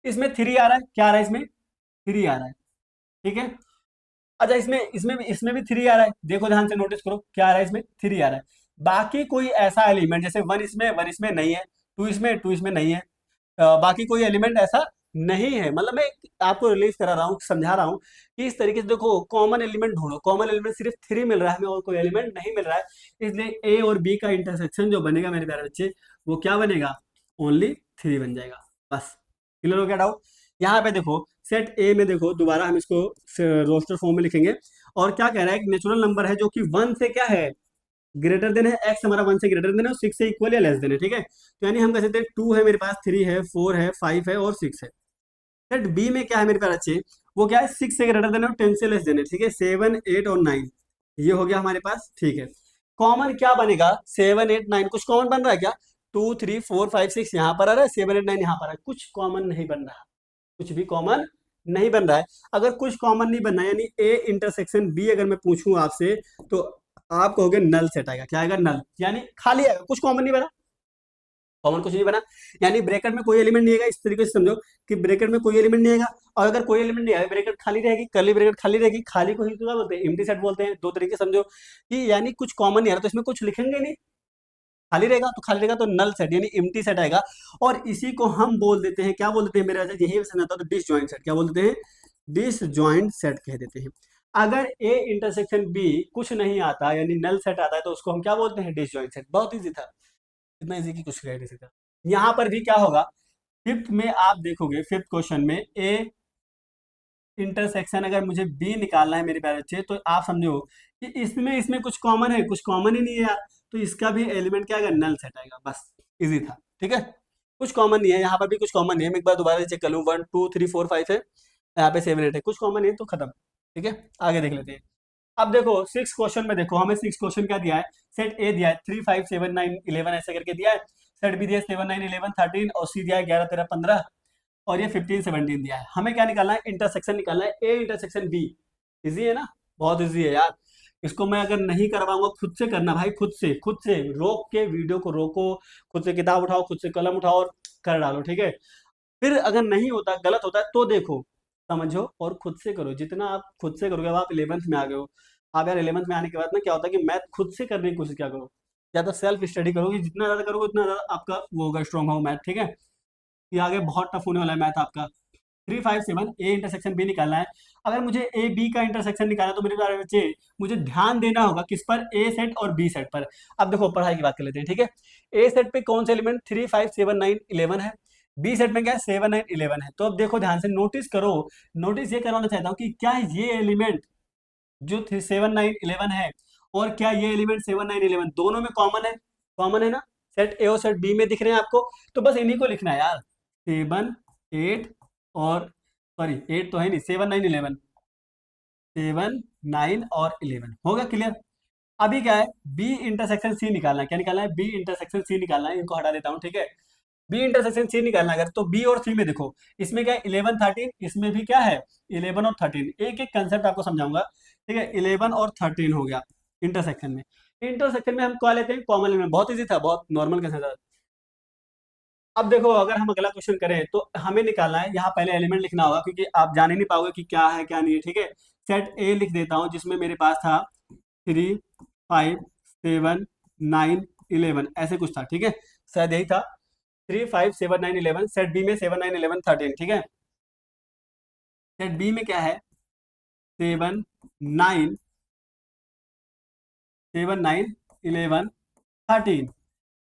इसमें 3 आ रहा है, क्या आ रहा है इसमें, 3 आ रहा है। ठीक है, अच्छा इसमें भी 3 आ रहा है, देखो ध्यान से नोटिस करो, क्या आ रहा है इसमें, 3 आ रहा है। बाकी कोई ऐसा एलिमेंट, जैसे 1 इसमें नहीं है, 2 इसमें नहीं है, बाकी कोई एलिमेंट ऐसा नहीं है। मतलब मैं आपको रिलीज करा रहा हूँ, समझा रहा हूँ कि इस तरीके से देखो, कॉमन एलिमेंट ढूंढो, कॉमन एलिमेंट सिर्फ 3 मिल रहा है हमें और कोई एलिमेंट नहीं मिल रहा है। इसलिए ए और बी का इंटरसेक्शन जो बनेगा मेरे प्यारे बच्चे, वो क्या बनेगा, ओनली 3 बन जाएगा। बस, क्लियर हो गया डाउट। यहाँ पे देखो, सेट ए में देखो, दोबारा हम इसको रोस्टर फॉर्म में लिखेंगे। और क्या कह रहा है, एक नेचुरल नंबर है जो कि 1 से क्या है, ग्रेटर देन है, एक्स हमारा 1 से ग्रेटर देन है और 6 से इक्वल या लेस देन है। ठीक है, तो यानी हम कह सकते हैं 2 है मेरे पास, 3 है, 4 है, 5 है और 6 है। सेट बी में क्या है मेरे प्यारे बच्चे, वो क्या है, 6 से ग्रेटर देन है और 10 से लेस देन है। ठीक है, 7 8 और 9, ये हो गया हमारे पास। ठीक है, कॉमन क्या बनेगा, 7 8 9, कुछ कॉमन बन रहा है क्या, 2 3 4 5 6 यहाँ पर आ रहा है, 7 8 9 यहाँ पर आ रहा है, कुछ कॉमन नहीं बन रहा, कुछ भी कॉमन नहीं बन रहा है। अगर कुछ कॉमन नहीं बनना है, यानी ए इंटरसेक्शन बी अगर मैं पूछूं आपसे, तो आप कहोगे नल सेट आएगा। क्या आएगा, नल, यानी खाली आएगा, कुछ कॉमन नहीं बना, कॉमन कुछ नहीं बना, यानी ब्रैकेट में कोई एलिमेंट नहीं आएगा। इस तरीके से समझो कि ब्रैकेट में कोई एलिमेंट नहीं आएगा, और अगर कोई एलिमेंट नहीं आएगा, ब्रैकेट खाली रहेगी, कर्ली ब्रैकेट खाली रहेगी, खाली को ही तो क्या बोलते हैं, एम्प्टी सेट बोलते हैं। दो तरीके समझो कि यानी कुछ कॉमन नहीं आ रहा तो इसमें कुछ लिखेंगे नहीं, खाली रहेगा, तो खाली रहेगा तो नल सेट यानी एम्प्टी सेट आएगा। और इसी को हम बोल देते हैं, क्या बोल देते हैं मेरे वजह यही समझ आता है, तो डिसजॉइंट सेट, क्या बोल देते हैं, डिसजॉइंट सेट कह देते हैं। अगर ए इंटरसेक्शन बी कुछ नहीं आता यानी नल सेट आता है, तो उसको हम क्या बोलते हैं, डिसजॉइंट सेट। बहुत इजी था, इतना इजी की कुछ कह नहीं सकता। यहाँ पर भी क्या होगा, फिफ्थ में आप देखोगे, फिफ्थ क्वेश्चन में ए इंटरसेक्शन अगर मुझे बी निकालना है मेरे प्यारे बच्चे, तो आप समझो कि इसमें इसमें कुछ कॉमन है, कुछ कॉमन ही नहीं है यार, तो इसका भी एलिमेंट क्या आएगा, नल सेट आएगा। बस, इजी था। ठीक है, कुछ कॉमन नहीं है, यहाँ पर भी कुछ कॉमन नहीं है। मैं एक बार दोबारा चेक कर लूँ, 1 2 3 4 5 है, यहाँ पे 7 8 है, कुछ कॉमन नहीं है तो खत्म। ठीक है, आगे देख लेते हैं। अब देखो 6 क्वेश्चन में देखो, हमें 6 क्वेश्चन क्या दिया है, सेट ए दिया है 3 5 7 9 11 ऐसे करके दिया है। सेट बी दिया है 7 9 11 13 और सी दिया है 11 13 15 और ये 15 17 दिया है। हमें क्या निकालना है, इंटरसेक्शन निकालना है, ए इंटरसेक्शन बी। इजी है ना, बहुत इजी है यार। इसको मैं अगर नहीं करवाऊंगा, खुद से करना भाई, खुद से रोक के वीडियो को रोको, खुद से किताब उठाओ, खुद से कलम उठाओ और कर डालो। ठीक है, फिर अगर नहीं होता, गलत होता है तो देखो, समझो और खुद से करो। जितना आप खुद से करोगे, अब आप 11th में आ गए हो, आप यार 11th में आने के बाद ना क्या होता है कि मैथ खुद से करने की कोशिश क्या करो, ज्यादा सेल्फ स्टडी करोगे, जितना ज्यादा करोगे उतना ज्यादा आपका वो होगा, स्ट्रॉन्ग हो मैथ। ठीक है, ये आगे बहुत टफ होने वाला है मैथ आपका। 3 5 7 ए इंटरसेक्शन बी निकालना है। अगर मुझे ए बी का इंटरसेक्शन निकालना है, तो मेरे प्यारे बच्चे मुझे ध्यान देना होगा किस पर, ए सेट और बी सेट पर। अब देखो पढ़ाई की बात कर लेते हैं। ठीक है, ए सेट पे कौन से एलिमेंट, 3 5 7 9 11 है, बी सेट में क्या है, 7 9 11 है। तो अब देखो ध्यान से नोटिस करो, नोटिस ये करवाना चाहता हूँ कि क्या ये एलिमेंट जो 7 9 11 है, और क्या ये एलिमेंट 7 9 11 दोनों में कॉमन है, कॉमन है ना, सेट ए और सेट बी में दिख रहे हैं आपको, तो बस इन्हीं को लिखना है यार, 7 8 और सॉरी 8 तो है नहीं, 7 9 11, 7 9 और 11 होगा। क्लियर। अभी क्या है, बी इंटरसेक्शन सी निकालना है। क्या निकालना है, बी इंटरसेक्शन सी निकालना है। इनको हटा देता हूँ। ठीक है, बी इंटरसेक्शन सी निकालना है अगर, तो बी और सी में देखो, इसमें क्या है 11 13, इसमें भी क्या है 11 और 13। एक एक कंसेप्ट आपको समझाऊंगा। ठीक है, 11 और 13 हो गया इंटरसेक्शन में। इंटरसेक्शन में हम क्या लेते हैं, कॉमन एलिमेंट। बहुत इजी था, बहुत नॉर्मल कंसेप्ट था। अब देखो अगर हम अगला क्वेश्चन करें, तो हमें निकालना है, यहाँ पहले एलिमेंट लिखना होगा क्योंकि आप जान ही नहीं पाओगे कि क्या है क्या नहीं है। ठीक है, सेट ए लिख देता हूँ, जिसमें मेरे पास था 3 5 7 9 11 ऐसे कुछ था। ठीक है, शायद यही था, 3 5 7 9 11। सेट बी में 7 9 11 13। ठीक है, सेट बी में क्या है, 7 9 7 9 11 13।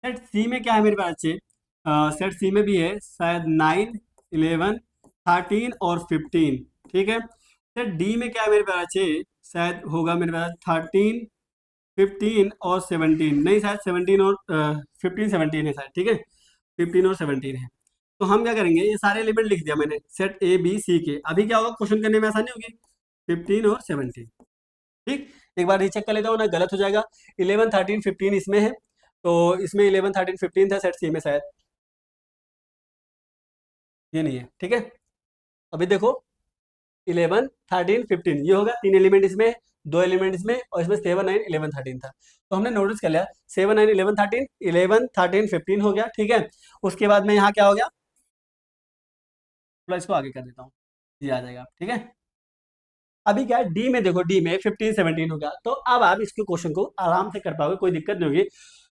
सेट सी में क्या है मेरे पास अच्छे, सेट सी में भी है शायद 9 11 13 और 15। ठीक है, सेट डी में क्या है मेरे पास अच्छे, शायद होगा मेरे पास 13 15 और 17, नहीं शायद 17 और 15 17 है शायद। ठीक है, 15 और 17 है। तो हम क्या करेंगे, ये सारे एलिमेंट लिख दिया मैंने सेट ए बी सी के। अभी क्या होगा, क्वेश्चन करने में आसानी होगी, 15 और 17। ठीक, एक बार रीचेक कर लेता हूँ ना, गलत हो जाएगा। 11 13 15 इसमें है, तो इसमें 11 13 15 था सेट सी में शायद, ये नहीं है, ठीक है। अभी देखो 11 13 15 ये होगा, 3 एलिमेंट इसमें, 2 एलिमेंट इसमें, और इसमें 7 9 11 13 था। तो हमने नोटिस कर लिया 7 9 11 13, 11 13 15 हो गया, ठीक है। उसके बाद में यहाँ क्या हो गया, थोड़ा इसको आगे कर देता हूँ, ये आ जाएगा, ठीक है। अभी क्या है डी में, देखो डी में 15 17 हो गया, तो अब आप इसके क्वेश्चन को आराम से कर पाओगे, कोई दिक्कत नहीं होगी।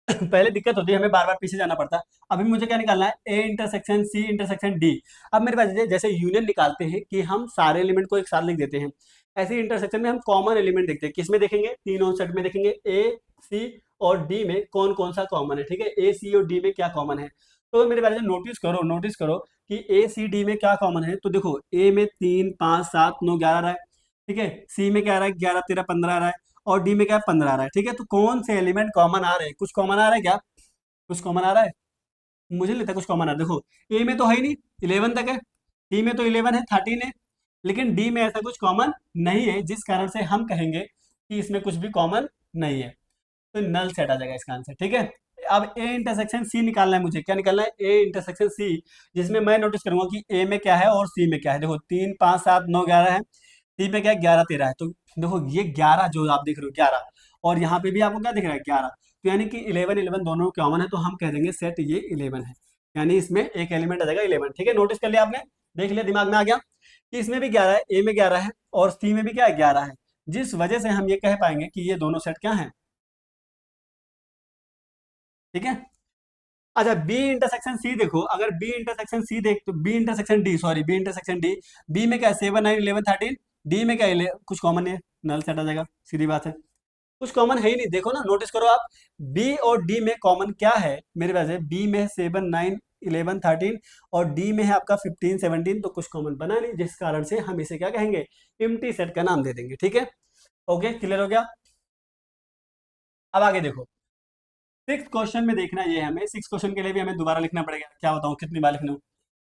पहले दिक्कत होती है, हमें बार बार पीछे जाना पड़ता है। अभी मुझे क्या निकालना है, A intersection C intersection D. अब मेरे पास जैसे यूनियन निकालते हैं कि हम सारे एलिमेंट को एक साथ लिख देते हैं, ऐसे इंटरसेक्शन में हम कॉमन एलिमेंट देखते हैं। किसमें देखेंगे, तीनों सेट में देखेंगे, ए सी और डी में कौन कौन सा कॉमन है, ठीक है। ए सी और डी में क्या कॉमन है, तो मेरे पास नोटिस करो कि ए सी डी में क्या कॉमन है। तो देखो ए में 3 5 7 9 11 रहा है, ठीक है। सी में क्या आ रहा है, 11 13 15 आ रहा है, और डी में क्या 15 आ रहा है, ठीक है। तो कौन से एलिमेंट कॉमन आ रहे हैं, कुछ कॉमन आ रहा है क्या, कुछ कॉमन आ रहा है, मुझे नहीं लगता कुछ कॉमन आ रहा है। देखो ए में तो है ही नहीं, 11 तक है, सी में तो 11 है, 13 है, लेकिन डी में ऐसा कुछ कॉमन नहीं है, जिस कारण से हम कहेंगे कि इसमें कुछ भी कॉमन नहीं है, तो नल सेट आ जाएगा इसका आंसर, ठीक है। अब ए इंटरसेक्शन सी निकालना है मुझे, क्या निकालना है, ए इंटरसेक्शन सी, जिसमें मैं नोटिस करूंगा कि ए में क्या है और सी में क्या है। देखो 3 5 7 9 11 है, सी में क्या है 11 13 है, तो देखो ये 11 जो आप देख रहे हो 11, और यहाँ पे भी आपको क्या दिख रहा है 11, तो यानी कि 11 11 दोनों कॉमन है, तो हम कह देंगे सेट ये 11 है, यानी इसमें एक एलिमेंट आ जाएगा 11, ठीक है। नोटिस कर लिया आपने, देख लिया, दिमाग में आ गया कि इसमें भी 11 है, ए में 11 है और सी में भी क्या है 11 है, जिस वजह से हम ये कह पाएंगे कि ये दोनों सेट क्या है, ठीक है। अच्छा बी इंटरसेक्शन सी देखो, अगर बी इंटरसेक्शन सी देख तो B intersection D, sorry B intersection D, B में क्या है 7 9 11 13, डी में क्या है कुछ कॉमन है, नल सेट आ जाएगा, सीधी बात है, कुछ कॉमन है ही नहीं। देखो ना, नोटिस करो आप, बी और डी में कॉमन क्या है, मेरे पास है बी में 7 9 11 13 और डी में है आपका 15 17, तो कुछ कॉमन बना नहीं, जिस कारण से हम इसे क्या कहेंगे, एम्प्टी सेट का नाम दे देंगे, ठीक है। ओके, क्लियर हो गया। अब आगे देखो, सिक्स क्वेश्चन में देखना ये है हमें, सिक्स क्वेश्चन के लिए भी हमें दोबारा लिखना पड़ेगा, क्या बताऊं कितनी बार लिखना।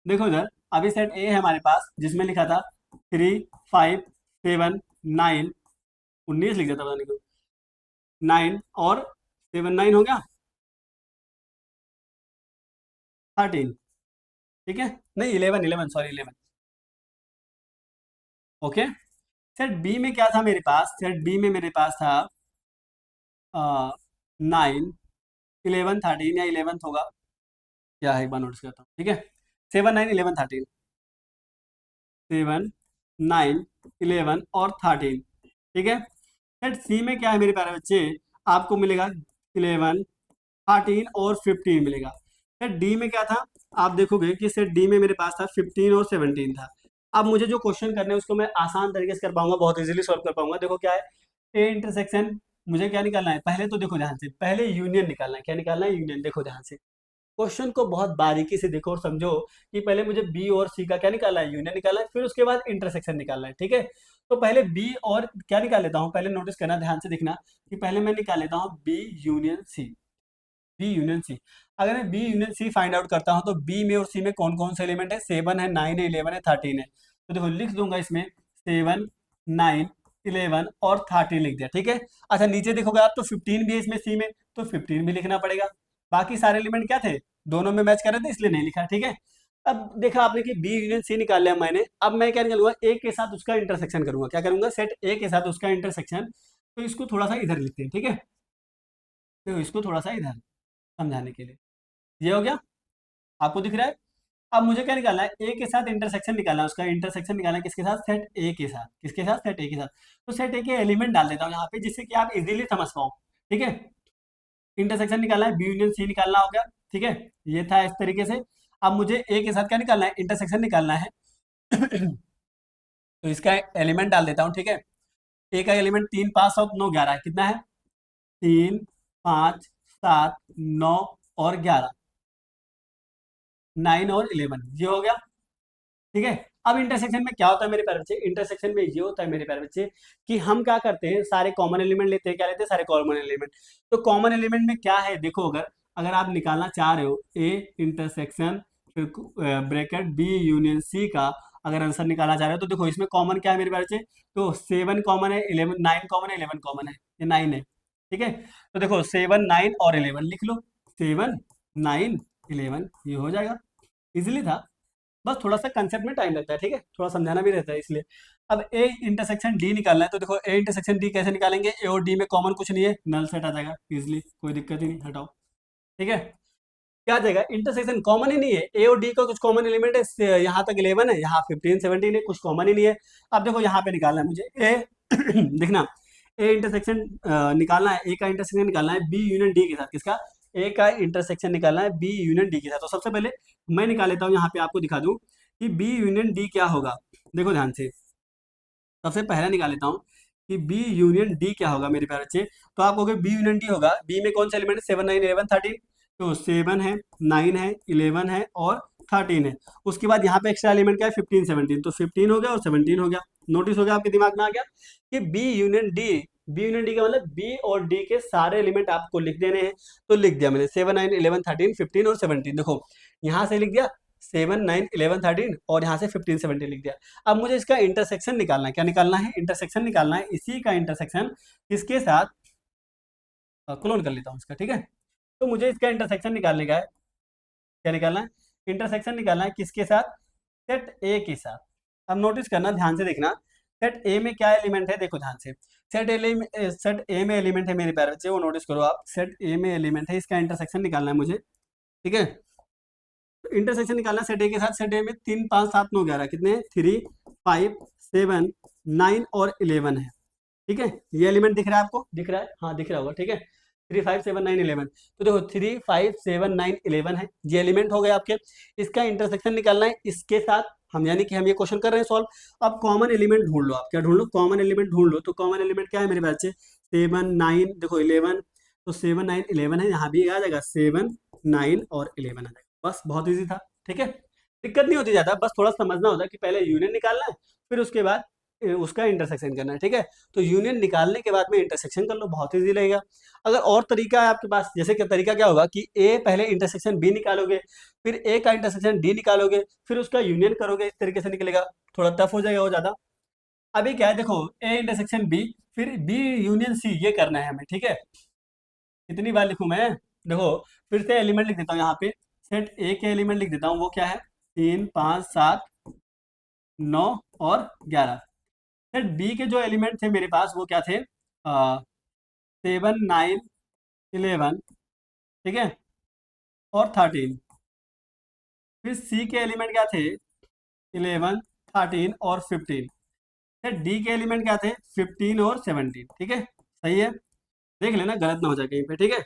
देखो इधर, अभी सेट ए है हमारे पास, जिसमें लिखा था 3 5 7 9, 19 लिख देता, पता नहीं क्यों, 9 और 7 9 हो गया 13, ठीक है, नहीं 11 11 सॉरी 11। ओके, सेट बी में क्या था मेरे पास, सेट बी में मेरे पास था 9 11 13 या 11 होगा, क्या है एक बार नोटिस करता हूँ, ठीक है। 7 9 11 13, 7 9 11 और 13, ठीक है। सेट सी में क्या है मेरे प्यारे बच्चे, आपको मिलेगा 11 13 और 15 मिलेगा। सेट डी में क्या था, आप देखोगे कि सेट डी में मेरे पास था 15 और 17 था। अब मुझे जो क्वेश्चन करने हैं उसको मैं आसान तरीके से कर पाऊंगा, बहुत इजीली सॉल्व कर पाऊंगा। देखो क्या है, ए इंटरसेक्शन, मुझे क्या निकालना है, पहले तो देखो ध्यान से, पहले यूनियन निकालना है, क्या निकालना है, यूनियन। देखो ध्यान से क्वेश्चन को बहुत बारीकी से देखो और समझो कि पहले मुझे बी और सी का क्या निकालना है, यूनियन निकालना है, फिर उसके बाद इंटरसेक्शन निकालना है, ठीक है। तो पहले बी और क्या निकाल लेता हूँ, पहले नोटिस करना, ध्यान से देखना कि पहले मैं निकाल लेता हूँ B union C, B union C. अगर मैं B union C find out करता हूँ तो बी में और सी में कौन कौन से एलिमेंट है, 7 है 9 है 11 है 13 है, तो देखो लिख दूंगा इसमें 7 9 11 और 13 लिख दिया, ठीक है। अच्छा नीचे देखोगे आप तो 15 भी है इसमें सी में, तो 15 भी लिखना पड़ेगा। बाकी सारे एलिमेंट क्या थे, दोनों में मैच कर रहे थे, इसलिए नहीं लिखा, ठीक है। अब देखा आपने कि बी यूनियन सी निकाल लिया मैंने, अब मैं क्या निकालूंगा, ए के साथ उसका इंटरसेक्शन करूंगा, क्या करूंगा, सेट ए के साथ उसका इंटरसेक्शन। तो इसको थोड़ा सा इधर लिखते हैं, ठीक है, तो इसको थोड़ा सा इधर समझाने के लिए, ये हो गया, आपको दिख रहा है। अब मुझे क्या निकालना है, ए के साथ इंटरसेक्शन निकालना है, उसका इंटरसेक्शन निकालना है किसके साथ, सेट ए के साथ, किसके साथ, सेट ए के साथ। तो सेट ए के एलिमेंट डाल देता हूँ यहाँ पे, जिससे कि आप इजीली समझ पाओ, ठीक है। इंटरसेक्शन निकालना है, बी यूनियन सी निकालना हो गया, ठीक है, ये था इस तरीके से। अब मुझे ए के साथ क्या निकालना है, इंटरसेक्शन निकालना है। तो इसका एलिमेंट डाल देता हूँ, ठीक है। ए का एलिमेंट 3 5 7 9 11 है, कितना है, 3 5 7 9 और 11, 9 और 11, ये हो गया, ठीक है। अब इंटरसेक्शन में क्या होता है मेरे प्यारे बच्चे, इंटरसेक्शन में ये होता है मेरे प्यारे बच्चे कि हम क्या करते हैं, सारे कॉमन एलिमेंट लेते हैं, क्या लेते हैं, सारे कॉमन एलिमेंट। तो कॉमन एलिमेंट में क्या है, देखो अगर अगर आप निकालना चाह रहे हो ए इंटरसेक्शन फिर ब्रैकेट बी यूनियन सी का, अगर आंसर निकालना चाह रहे हो तो देखो इसमें कॉमन क्या है मेरे पास से, तो 7 कॉमन है, 11 9 कॉमन है, 11 कॉमन है, ये 9 है। ठीक है, तो देखो 7 9 और 11 लिख लो, 7 9 11 ये हो जाएगा। इजीली था, बस थोड़ा सा कंसेप्ट में टाइम लगता है, ठीक है, थोड़ा समझाना भी रहता है इसलिए। अब ए इंटरसेक्शन डी निकालना है, तो देखो ए इंटरसेक्शन डी कैसे निकालेंगे, ए और डी में कॉमन कुछ नहीं है, नल सेट आ जाएगा इजिली, कोई दिक्कत ही नहीं, हटाओ। ठीक है, क्या आ जाएगा, इंटरसेक्शन कॉमन ही नहीं है, ए और डी का कुछ कॉमन एलिमेंट है, यहाँ तक 11 है, यहाँ 15 17 है, कुछ कॉमन ही नहीं है। अब देखो यहाँ पे निकालना है मुझे ए देखना, ए इंटरसेक्शन निकालना है, ए का इंटरसेक्शन निकालना है बी यूनियन डी के साथ, किसका, ए का इंटरसेक्शन निकालना है बी यूनियन डी के साथ। तो सबसे पहले मैं निकाल लेता हूँ, यहाँ पे आपको दिखा दूं कि बी यूनियन डी क्या होगा। देखो ध्यान से, सबसे पहला निकाल लेता हूँ कि बी यूनियन डी क्या होगा मेरे प्यारे बच्चे। तो आप कहोगे बी यूनियन डी होगा, बी में कौन सा एलिमेंट है, 7 9 11 13, तो 7 है, 9 है, 11 है और 13 है। उसके बाद यहाँ पे एक्स्ट्रा एलिमेंट क्या है, 15 17, तो 15 हो गया और 17 हो गया। नोटिस हो गया, आपके दिमाग में आ गया कि B union D, B union D का मतलब बी और डी के सारे एलिमेंट आपको लिख देने हैं। तो लिख दिया मैंने 7 9 11 13 15 और 17, देखो यहाँ से लिख दिया 7 9 11 13 और यहाँ से 15 17 लिख दिया। अब मुझे इसका इंटरसेक्शन निकालना है, क्या निकालना है, इंटरसेक्शन निकालना है, इसी का इंटरसेक्शन किसके साथ, क्लोन कर लेता हूँ इसका, ठीक है। तो मुझे इसका इंटरसेक्शन निकालने का है, क्या निकालना है, इंटरसेक्शन निकालना है किसके साथ, सेट ए के साथ। अब नोटिस करना, ध्यान से देखना, सेट ए में क्या एलिमेंट है, देखो ध्यान से, सेट ए में एलिमेंट है मेरे प्यारे बच्चे, वो नोटिस करो आप, सेट ए में एलिमेंट है, इसका इंटरसेक्शन निकालना है मुझे, ठीक है। इंटरसेक्शन निकालना सेट ए के साथ, सेट ए में 3 5 7 9 11 कितने, 3 5 7 9 और 11 है, ठीक है। ये एलिमेंट दिख रहा है आपको, दिख रहा है, हाँ दिख रहा होगा, ठीक है। 3 5 7 9 11, तो देखो 3 5 7 9 11 है, ये एलिमेंट हो गए आपके। इसका इंटरसेक्शन निकालना है इसके साथ, हम यानी कि हम ये क्वेश्चन कर रहे हैं सॉल्व। अब कॉमन एलिमेंट ढूंढ लो, आप क्या ढूंढ लो, कॉमन एलिमेंट ढूंढ लो। तो कॉमन एलिमेंट क्या है मेरे पास से, 7 9, देखो 11, तो 7 9 11 है, यहाँ भी आ जाएगा 7 9 और 11 आ जाएगा, बस बहुत ईजी था, ठीक है। दिक्कत नहीं होती ज्यादा, बस थोड़ा समझना होता है कि पहले यूनियन निकालना है, फिर उसके बाद उसका इंटरसेक्शन करना है, ठीक है। तो यूनियन निकालने के बाद में इंटरसेक्शन कर लो, बहुत ईजी लगेगा। अगर और तरीका है आपके पास, जैसे कि तरीका क्या होगा कि ए पहले इंटरसेक्शन बी निकालोगे, फिर ए का इंटरसेक्शन डी निकालोगे, फिर उसका यूनियन करोगे, इस तरीके से निकलेगा, थोड़ा टफ हो जाएगा वो ज्यादा। अभी क्या है, देखो ए इंटरसेक्शन बी, फिर बी यूनियन सी, ये करना है हमें, ठीक है। कितनी बार लिखूं मैं, देखो फिर से एलिमेंट लिख देता हूँ यहाँ पे, सेट ए के एलिमेंट लिख देता हूँ, वो क्या है, 3 5 7 9 और 11। सेट बी के जो एलिमेंट थे मेरे पास वो क्या थे, 7 9 11, ठीक है, और 13। फिर सी के एलिमेंट क्या थे, 11 13 और 15। फिर डी के एलिमेंट क्या थे, 15 और 17, ठीक है। सही है, देख लेना गलत ना हो जाए कहीं पे, ठीक है।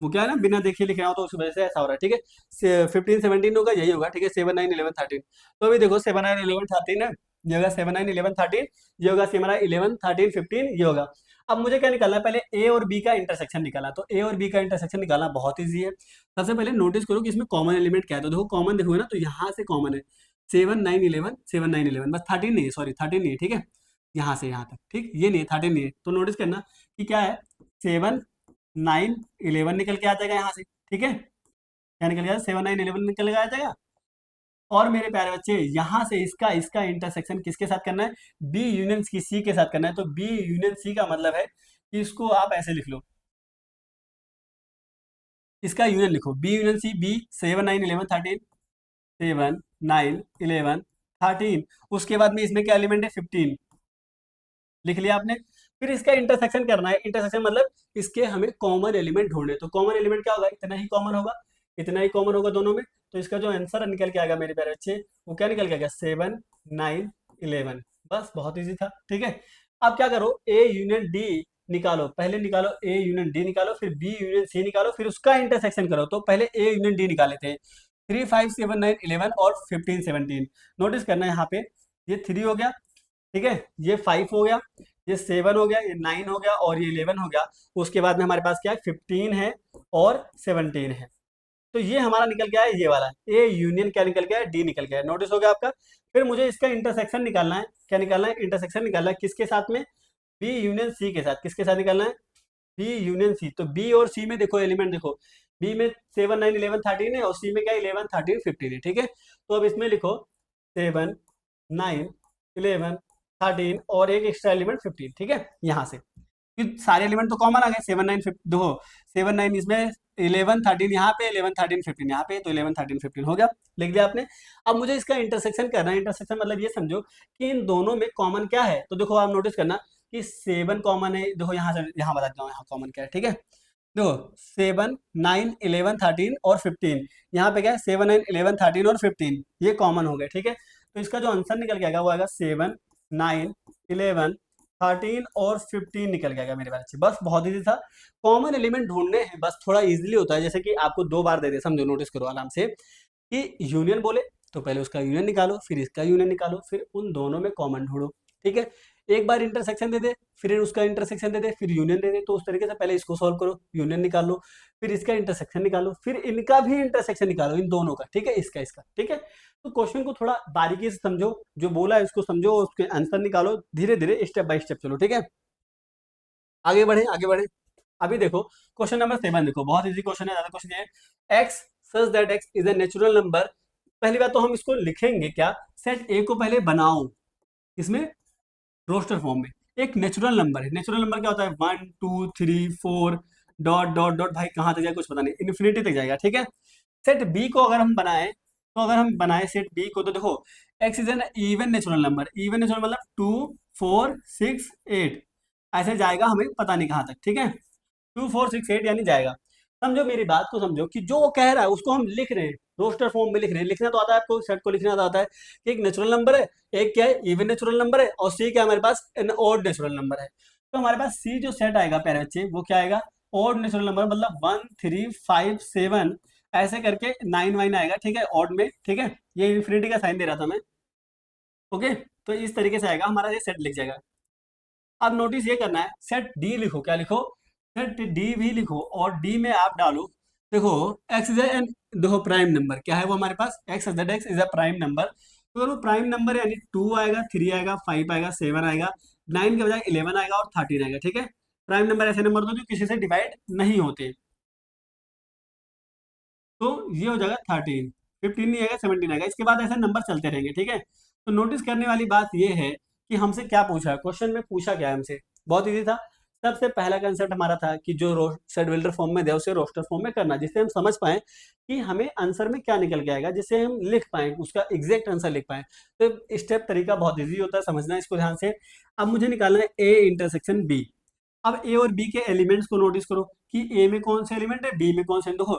वो क्या है ना, बिना देखे लिख रहा हो तो उस वजह से ऐसा हो रहा है, ठीक है। 15 17 होगा, यही होगा, ठीक है। 7 9 11 13, तो अभी देखो 7 9 11 13 है, ये होगा 7 9 11 13, ये होगा 7 9 11 13 15, ये होगा। अब मुझे क्या निकालना है, पहले ए और बी का इंटरसेक्शन निकालना। तो ए और बी का इंटरसेक्शन निकालना बहुत ईजी है। सबसे पहले नोटिस करो कि इसमें कॉमन एलिमेंट क्या है, तो देखो कॉमन देखोगे ना, तो यहाँ से कॉमन है 7 9 11 7 9 11, बस 13 नहीं है, सॉरी 13 नहीं है, ठीक है। यहाँ से यहाँ तक, ठीक, ये नहीं है, 13 नहीं है। तो नोटिस करना कि क्या है, 7 9 11 निकल के आ जाएगा यहाँ से, ठीक है। क्या निकल गया, 7 9 11 निकल के आ जाएगा। और मेरे प्यारे बच्चे, यहाँ से इसका इसका इंटरसेक्शन किसके साथ करना है, बी यूनियन की सी के साथ करना है। तो बी यूनियन सी का मतलब है कि इसको आप ऐसे लिख लो, इसका यूनियन लिखो, बी यूनियन सी, बी 7 9 11 13, 7 9 11 13, उसके बाद में इसमें क्या एलिमेंट है, 15, लिख लिया आपने। फिर इसका इंटरसेक्शन करना है, इंटरसेक्शन मतलब इसके हमें कॉमन एलिमेंट ढूंढने। तो कॉमन एलिमेंट क्या होगा, इतना ही कॉमन होगा, इतना ही कॉमन होगा दोनों में। तो इसका जो आंसर निकल के आएगा मेरे प्यारे बच्चे, वो क्या निकल के आएगा, 7 9 11, बस बहुत ईजी था, ठीक है। अब क्या करो, ए यूनियन डी निकालो, पहले निकालो ए यूनियन डी निकालो, फिर बी यूनियन सी निकालो, फिर उसका इंटरसेक्शन करो। तो पहले ए यूनियन डी निकाले थे, 3 5 7 9 11 और 15 17। नोटिस करना है यहाँ पे, ये 3 हो गया, ठीक है, ये 5 हो गया, ये 7 हो गया, ये 9 हो गया और ये 11 हो गया। उसके बाद में हमारे पास क्या है, 15 है और 17 है। तो ये हमारा निकल गया है, ये वाला ए यूनियन क्या निकल गया है, डी निकल गया है। नोटिस हो गया आपका। फिर मुझे इसका इंटरसेक्शन निकालना है, क्या निकालना है, इंटरसेक्शन निकालना है किसके साथ में, बी यूनियन सी के साथ। किसके साथ निकालना है, बी यूनियन सी। तो बी और सी में देखो एलिमेंट देखो, बी में 7 9 11 13 है और सी में क्या 11 13 15 है, ठीक है। तो अब इसमें लिखो 7 9 11 13 और एक एक्स्ट्रा एलिमेंट 15, ठीक है। यहाँ से सारे एलिमेंट तो कॉमन आ गए, 7 9 देखो 7 9 इसमें, 11 13 यहाँ पे, 11 13 15 यहाँ पे, तो 11 13 15 हो गया, लिख दिया आपने। अब मुझे इसका इंटरसेक्शन करना है। इंटरसेक्शन मतलब ये समझो कि इन दोनों में कॉमन क्या है। तो देखो आप नोटिस करना कि 7 कॉमन है, देखो यहाँ से यहाँ बता देता हूँ यहाँ कॉमन क्या है, ठीक है। देखो 7 9 11 13 और 15, यहाँ पे क्या है 7 9 11 13 और 15, ये कॉमन हो गए, ठीक है। तो इसका जो आंसर निकल के आएगा वो आएगा 7 9 11 13 और 15 निकल के आएगा मेरे पास। बस बहुत इजी था। कॉमन एलिमेंट ढूंढने हैं बस, थोड़ा इजीली होता है। जैसे कि आपको 2 बार दे दे, समझो, नोटिस करो आराम से कि यूनियन बोले तो पहले उसका यूनियन निकालो, फिर इसका यूनियन निकालो, फिर उन दोनों में कॉमन ढूंढो, ठीक है। एक बार इंटरसेक्शन दे दे, फिर उसका इंटरसेक्शन दे दे, फिर यूनियन दे दे, तो उस तरीके से पहले इसको सॉल्व करो, यूनियन निकालो, फिर इसका इंटरसेक्शन निकालो, फिर इनका भी इंटरसेक्शन निकालो, इन दोनों का, ठीक है, इसका इसका, ठीक है। तो क्वेश्चन को थोड़ा बारीकी से समझो, जो बोला है उसको समझो, उसके आंसर निकालो, धीरे धीरे स्टेप बाय स्टेप चलो, ठीक है। आगे बढ़े आगे बढ़े। अभी देखो क्वेश्चन नंबर 7, देखो बहुत इजी क्वेश्चन है, ज्यादा क्वेश्चन है। X such that x is a natural number. पहली बात तो हम इसको लिखेंगे क्या, सेट ए को पहले बनाओ इसमें रोस्टर फॉर्म में। एक नेचुरल नंबर है, नेचुरल नंबर क्या होता है, 1 2 3 4 डॉट डॉट डॉट, भाई कहाँ तक जाए कुछ पता नहीं, इन्फिनिटी तक जाएगा, ठीक है। सेट बी को अगर हम बनाए, तो अगर हम बनाए सेट बी को, तो देखो x is N even natural number. Even natural मतलब 2 4 6 8, ऐसे जाएगा, हमें पता नहीं कहाँ तक, ठीक है। 2 4 6 8 यानी जाएगा। समझो मेरी बात को, समझो कि जो वो कह रहा है उसको हम लिख रहे हैं, रोस्टर फॉर्म में लिख रहे हैं। लिखना तो आता है आपको, सेट को लिखना तो आता है कि एक नेचुरल नंबर है, एक क्या है इवन नेचुरल नंबर है, और सी क्या हमारे पास एन ऑड नेचुरल नंबर है। तो हमारे पास सी जो सेट आएगा प्यारे बच्चे, वो क्या आएगा, ऑड नेचुरल नंबर, मतलब 1 3 5 7 ऐसे करके 9 वाइन आएगा, ठीक है, ऑड में, ठीक है। ये इन्फिनिटी का साइन दे रहा था मैं, ओके। तो इस तरीके से आएगा हमारा, ये सेट लिख जाएगा। अब नोटिस ये करना है, सेट डी लिखो, क्या लिखो, सेट डी भी लिखो, और डी में आप डालो, देखो एक्स इज एन, देखो प्राइम नंबर क्या है वो हमारे पास, x that x is a prime number. तो वो प्राइम नंबर यानी 2 आएगा, 3 आएगा, 5 आएगा, 7 आएगा, 9 के बजाय 11 आएगा और 13 आएगा, ठीक है। प्राइम नंबर ऐसे नंबर जो किसी से डिवाइड नहीं होते, तो ये हो जाएगा 13, 15 नहीं आएगा, 17 आएगा। इसके बाद ऐसे नंबर चलते रहेंगे, ठीक है। तो नोटिस करने वाली बात ये है कि हमसे क्या पूछा है, क्वेश्चन में पूछा क्या है हमसे, बहुत इजी था। सबसे पहला कंसेप्ट हमारा था कि जो सेट बिल्डर फॉर्म में दे उसे रोस्टर फॉर्म में करना, जिससे हम समझ पाए कि हमें आंसर में क्या निकल के आएगा, जिससे हम लिख पाए, उसका एग्जैक्ट आंसर लिख पाए। तो स्टेप तरीका बहुत ईजी होता है, समझना इसको ध्यान से। अब मुझे निकालना है ए इंटरसेक्शन बी। अब ए और बी के एलिमेंट्स को नोटिस करो कि ए में कौन से एलिमेंट है, बी में कौन से, देखो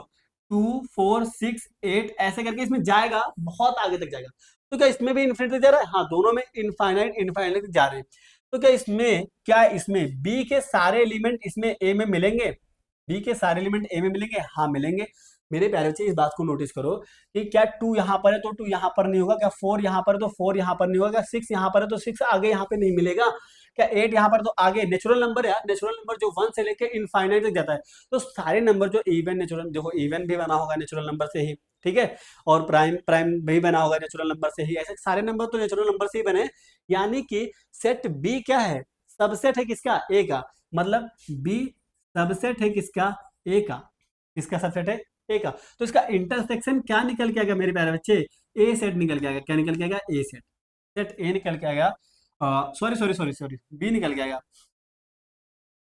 2 4 6 8 ऐसे करके इसमें जाएगा, बहुत आगे तक जाएगा। तो क्या इसमें भी इन्फिनिटी जा रहा है, हाँ, दोनों में इनफाइनाइट इनफाइनाइट जा रहे हैं। तो क्या इसमें, क्या इसमें बी के सारे एलिमेंट इसमें ए में मिलेंगे, बी के सारे एलिमेंट ए में मिलेंगे, हाँ मिलेंगे। मेरे प्यारे बच्चे इस बात को नोटिस करो कि क्या 2 यहाँ पर है तो 2 यहाँ पर नहीं होगा, क्या 4 यहाँ पर है तो 4 यहाँ पर नहीं होगा, क्या 6 यहाँ पर है तो 6 आगे यहाँ पे नहीं मिलेगा, क्या 8 यहाँ पर तो आगे, नेचुरल नंबर है यार, नेचुरल नंबर जो 1 से लेके इनफाइनाइट तक जाता है। तो सारे नंबर जो इवन नेचुरल, देखो इवन भी बना होगा नेचुरल नंबर से ही, ठीक है, और प्राइम प्राइम भी बना होगा नेचुरल नंबर से ही, ऐसे सारे नंबर तो नेचुरल नंबर से ही बने। यानी कि सेट बी क्या है, सबसेट है किसका, ए का, मतलब बी सबसेट है किसका, ए का, किसका सबसेट है, ए का। तो इसका इंटरसेक्शन क्या निकल के आएगा मेरे प्यारे बच्चे, ए सेट निकल के आएगा, क्या निकल के आएगा, ए सेट, सेट ए निकल के आएगा, sorry sorry sorry sorry, B निकल के आएगा,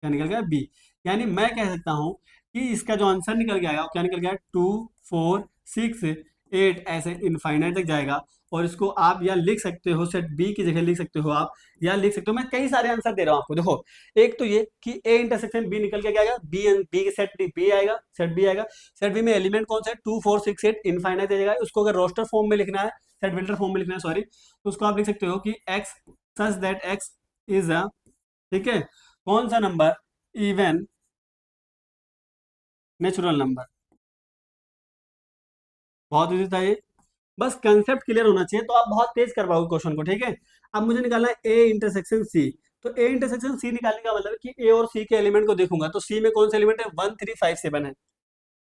क्या निकल गया, बी। यानी मैं कह सकता हूं कि इसका जो आंसर निकल के आएगा वो क्या निकल गया, 2 4 6 8 ऐसे इनफाइनाइट तक जाएगा। और इसको आप या लिख सकते हो, सेट बी की जगह लिख सकते हो आप, या लिख सकते हो, मैं कई सारे आंसर दे रहा हूं आपको। देखो एक तो ये कि ए इंटरसेक्शन बी निकल के क्या आएगा, बी बी के सेट बी आएगा, सेट बी आएगा। सेट बी में एलिमेंट कौन सा है, 2 4 6 8 इनफाइनाइट जाएगा। उसको अगर रोस्टर फॉर्म में लिखना है, सेट बिल्डर फॉर्म में लिखना है, सॉरी, तो उसको आप लिख सकते हो कि x such that x is अ, ठीक है, कौन सा नंबर, इवन नेचुरल नंबर। बहुत इजी था ये, बस कंसेप्ट क्लियर होना चाहिए तो आप बहुत तेज कर पाओगे क्वेश्चन को, ठीक है। अब मुझे निकालना है ए इंटरसेक्शन सी। तो ए इंटरसेक्शन सी निकालने का मतलब है कि ए और सी के एलिमेंट को देखूंगा, तो सी में कौन से एलिमेंट है, 1 3 5 7 है।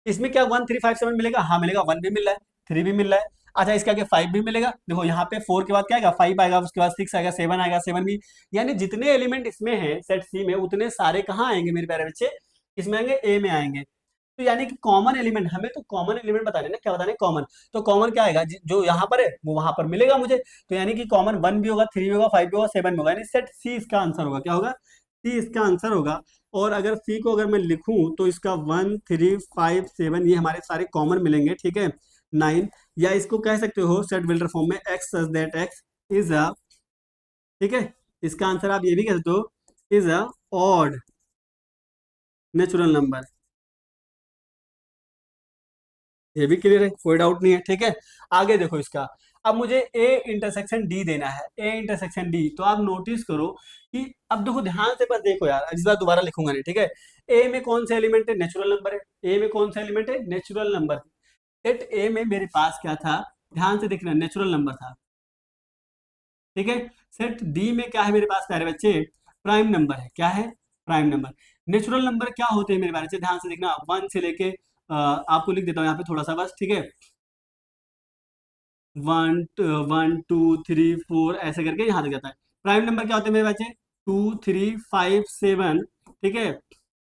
इसमें क्या 1 3 5 7 मिलेगा, हाँ मिलेगा, 1 भी मिल रहा है, 3 भी मिल रहा है। अच्छा इसके आगे 5 भी मिलेगा, देखो यहाँ पे 4 के बाद क्या आएगा, 5 आएगा, उसके बाद 6 आएगा, 7 आएगा, 7 भी। यानी जितने एलिमेंट इसमें है सेट सी में, उतने सारे कहाँ आएंगे मेरे प्यारे बच्चे, इसमें आएंगे, ए में आएंगे। तो यानी कि कॉमन एलिमेंट, हमें तो कॉमन एलिमेंट बताने ना, क्या बताने कॉमन। तो कॉमन क्या आएगा, जो यहाँ पर है वो वहां पर मिलेगा मुझे। तो यानी कि कॉमन 1 भी होगा, 3 भी होगा, 5 भी होगा, 7 भी होगा, यानी सेट सी इसका आंसर होगा। क्या होगा, सी इसका आंसर होगा। और अगर सी को अगर मैं लिखूं तो इसका 1 3 5 7 ये हमारे सारे कॉमन मिलेंगे, ठीक है। 9, या इसको कह सकते हो सेट बिल्डर फॉर्म में x such that x is अ, ठीक है, इसका आंसर आप ये भी कह सकते हो, is a odd natural number. ये भी क्लियर है, कोई डाउट नहीं है, ठीक है। आगे देखो इसका, अब मुझे ए इंटरसेक्शन डी देना है, ए इंटरसेक्शन डी। तो आप नोटिस करो कि अब देखो ध्यान से, बस देखो यार, इस बार दोबारा लिखूंगा नहीं, ठीक है। ए में कौन सा एलिमेंट है, नेचुरल नंबर है। ए में कौन सा एलिमेंट है, नेचुरल नंबर। सेट ए में मेरे पास क्या था, ध्यान से देखना, नेचुरल नंबर था, ठीक है। सेट डी में क्या है मेरे पास प्यारे बच्चे, प्राइम नंबर है। क्या है, प्राइम नंबर। नेचुरल नंबर क्या होते हैं मेरे बारे से ध्यान से देखना, 1 से लेके आपको लिख देता हूँ यहाँ पे थोड़ा सा बस, ठीक है। 1 1 2 3 4 ऐसे करके यहाँ तक जाता है। प्राइम नंबर क्या होते हैं मेरे बच्चे, 2 3 5 7, ठीक है।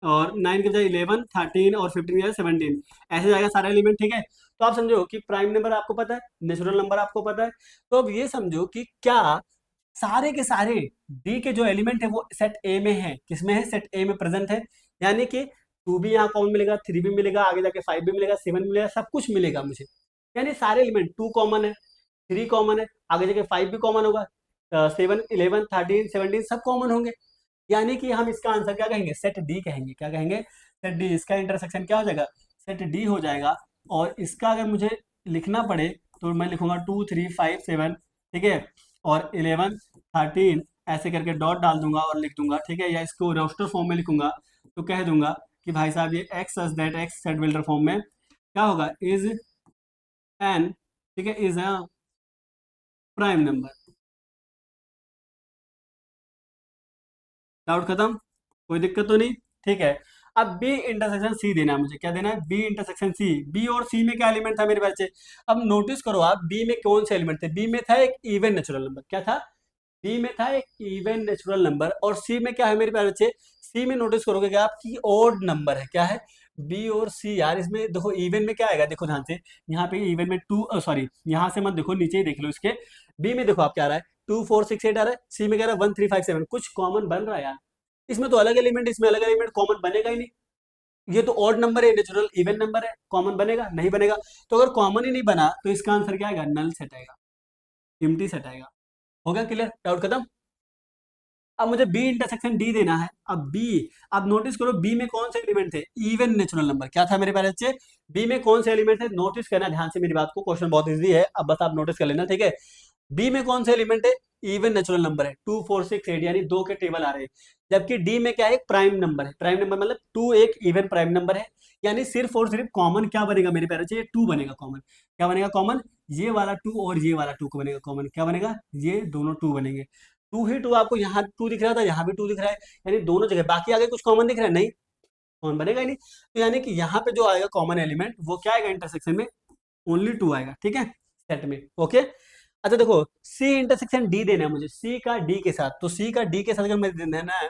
और 9 के बजाय 11 13 और 15 के बजाय 17, ऐसे जाएगा सारा एलिमेंट, ठीक है। तो आप समझो कि प्राइम नंबर आपको पता है, नेचुरल नंबर आपको पता है। तो अब ये समझो कि क्या सारे के सारे डी के जो एलिमेंट है वो सेट ए में है, किसमें है, सेट ए में प्रेजेंट है। यानी कि 2 भी यहाँ कॉमन मिलेगा, 3 भी मिलेगा, आगे जाके 5 भी मिलेगा, 7 भी मिलेगा, सब कुछ मिलेगा मुझे। यानी सारे एलिमेंट, 2 कॉमन है, 3 कॉमन है, आगे जाके 5 भी कॉमन होगा, 7 11 13 17 सब कॉमन होंगे। यानी कि हम इसका आंसर क्या कहेंगे, सेट डी कहेंगे। क्या कहेंगे, सेट डी। इसका इंटरसेक्शन क्या हो जाएगा, सेट डी हो जाएगा। और इसका अगर मुझे लिखना पड़े तो मैं लिखूंगा 2 3 5 7, ठीक है, और 11 13 ऐसे करके डॉट डाल दूंगा और लिख दूंगा, ठीक है। या इसको रोस्टर फॉर्म में लिखूंगा तो कह दूंगा कि भाई साहब ये x S that x set builder form में क्या होगा, इज एन, ठीक है, is a prime number. Doubt खत्म, कोई दिक्कत तो नहीं, ठीक है। अब बी इंटरसेक्शन सी देना है मुझे, क्या देना है, बी इंटरसेक्शन सी। बी और सी में क्या एलिमेंट था मेरे बच्चे, अब नोटिस करो आप, बी में कौन से एलिमेंट थे, बी में था एक इवन नेचुरल नंबर। क्या था, बी में था एक इवन नेचुरल नंबर। और सी में क्या है मेरे प्यारे बच्चे, सी में नोटिस करोगे कि आपकी ओड नंबर है। क्या है, बी और सी। यार इसमें देखो इवन में क्या आएगा, देखो ध्यान से, यहाँ पे इवन में 2, सॉरी यहाँ से मत देखो, नीचे ही देख लो इसके। बी में देखो आप क्या आ रहा है, 2 4 6 8 आ रहा है, सी में कह रहा है 1 3 5 7, कुछ कॉमन बन रहा है यार। इसमें तो अलग एलिमेंट, इसमें अलग एलिमेंट, कॉमन बनेगा ही नहीं। ये तो ऑड नंबर है, नेचुरल इवन नंबर है, कॉमन बनेगा नहीं बनेगा। तो अगर कॉमन ही नहीं बना तो इसका आंसर क्या आएगा, नल सेट आएगा, एम्प्टी सेट आएगा। हो गया क्लियर, डाउट खत्म। अब मुझे बी इंटरसेक्शन डी देना है। अब बी, अब नोटिस करो बी में कौन से एलिमेंट थे, इवन नेचुरल नंबर। क्या था मेरे प्यारे बच्चे, बी में कौन से एलिमेंट थे, नोटिस करना ध्यान से मेरी बात को, क्वेश्चन बहुत इजी है, अब बस आप नोटिस कर लेना, ठीक है। बी में कौन से एलिमेंट है, इवन नेचुरल नंबर है, 2 4 6 8, यानी 2 के टेबल आ रहे हैं। जबकि डी में क्या है, एक प्राइम नंबर है। प्राइम नंबर मतलब 2 एक इवन प्राइम नंबर है। यानी सिर्फ और सिर्फ कॉमन क्या बनेगा मेरे प्यारे बच्चे, 2 बनेगा कॉमन। क्या बनेगा कॉमन, ये वाला 2 और ये वाला 2 को बनेगा कॉमन। क्या बनेगा, ये दोनों 2 बनेंगे। 2 ही 2 आपको यहाँ 2 दिख रहा था, यहाँ भी 2 दिख रहा है, यानी दोनों जगह। बाकी आगे कुछ कॉमन दिख रहा है, नहीं, कॉमन बनेगा ही नहीं। तो यानी कि यहाँ पे जो आएगा कॉमन एलिमेंट वो क्या आएगा इंटरसेक्शन में, ओनली 2 आएगा, ठीक है, सेट में। ओके, अच्छा देखो, सी इंटरसेक्शन डी देना है मुझे, सी का डी के साथ। तो सी का डी के साथ अगर मुझे देना है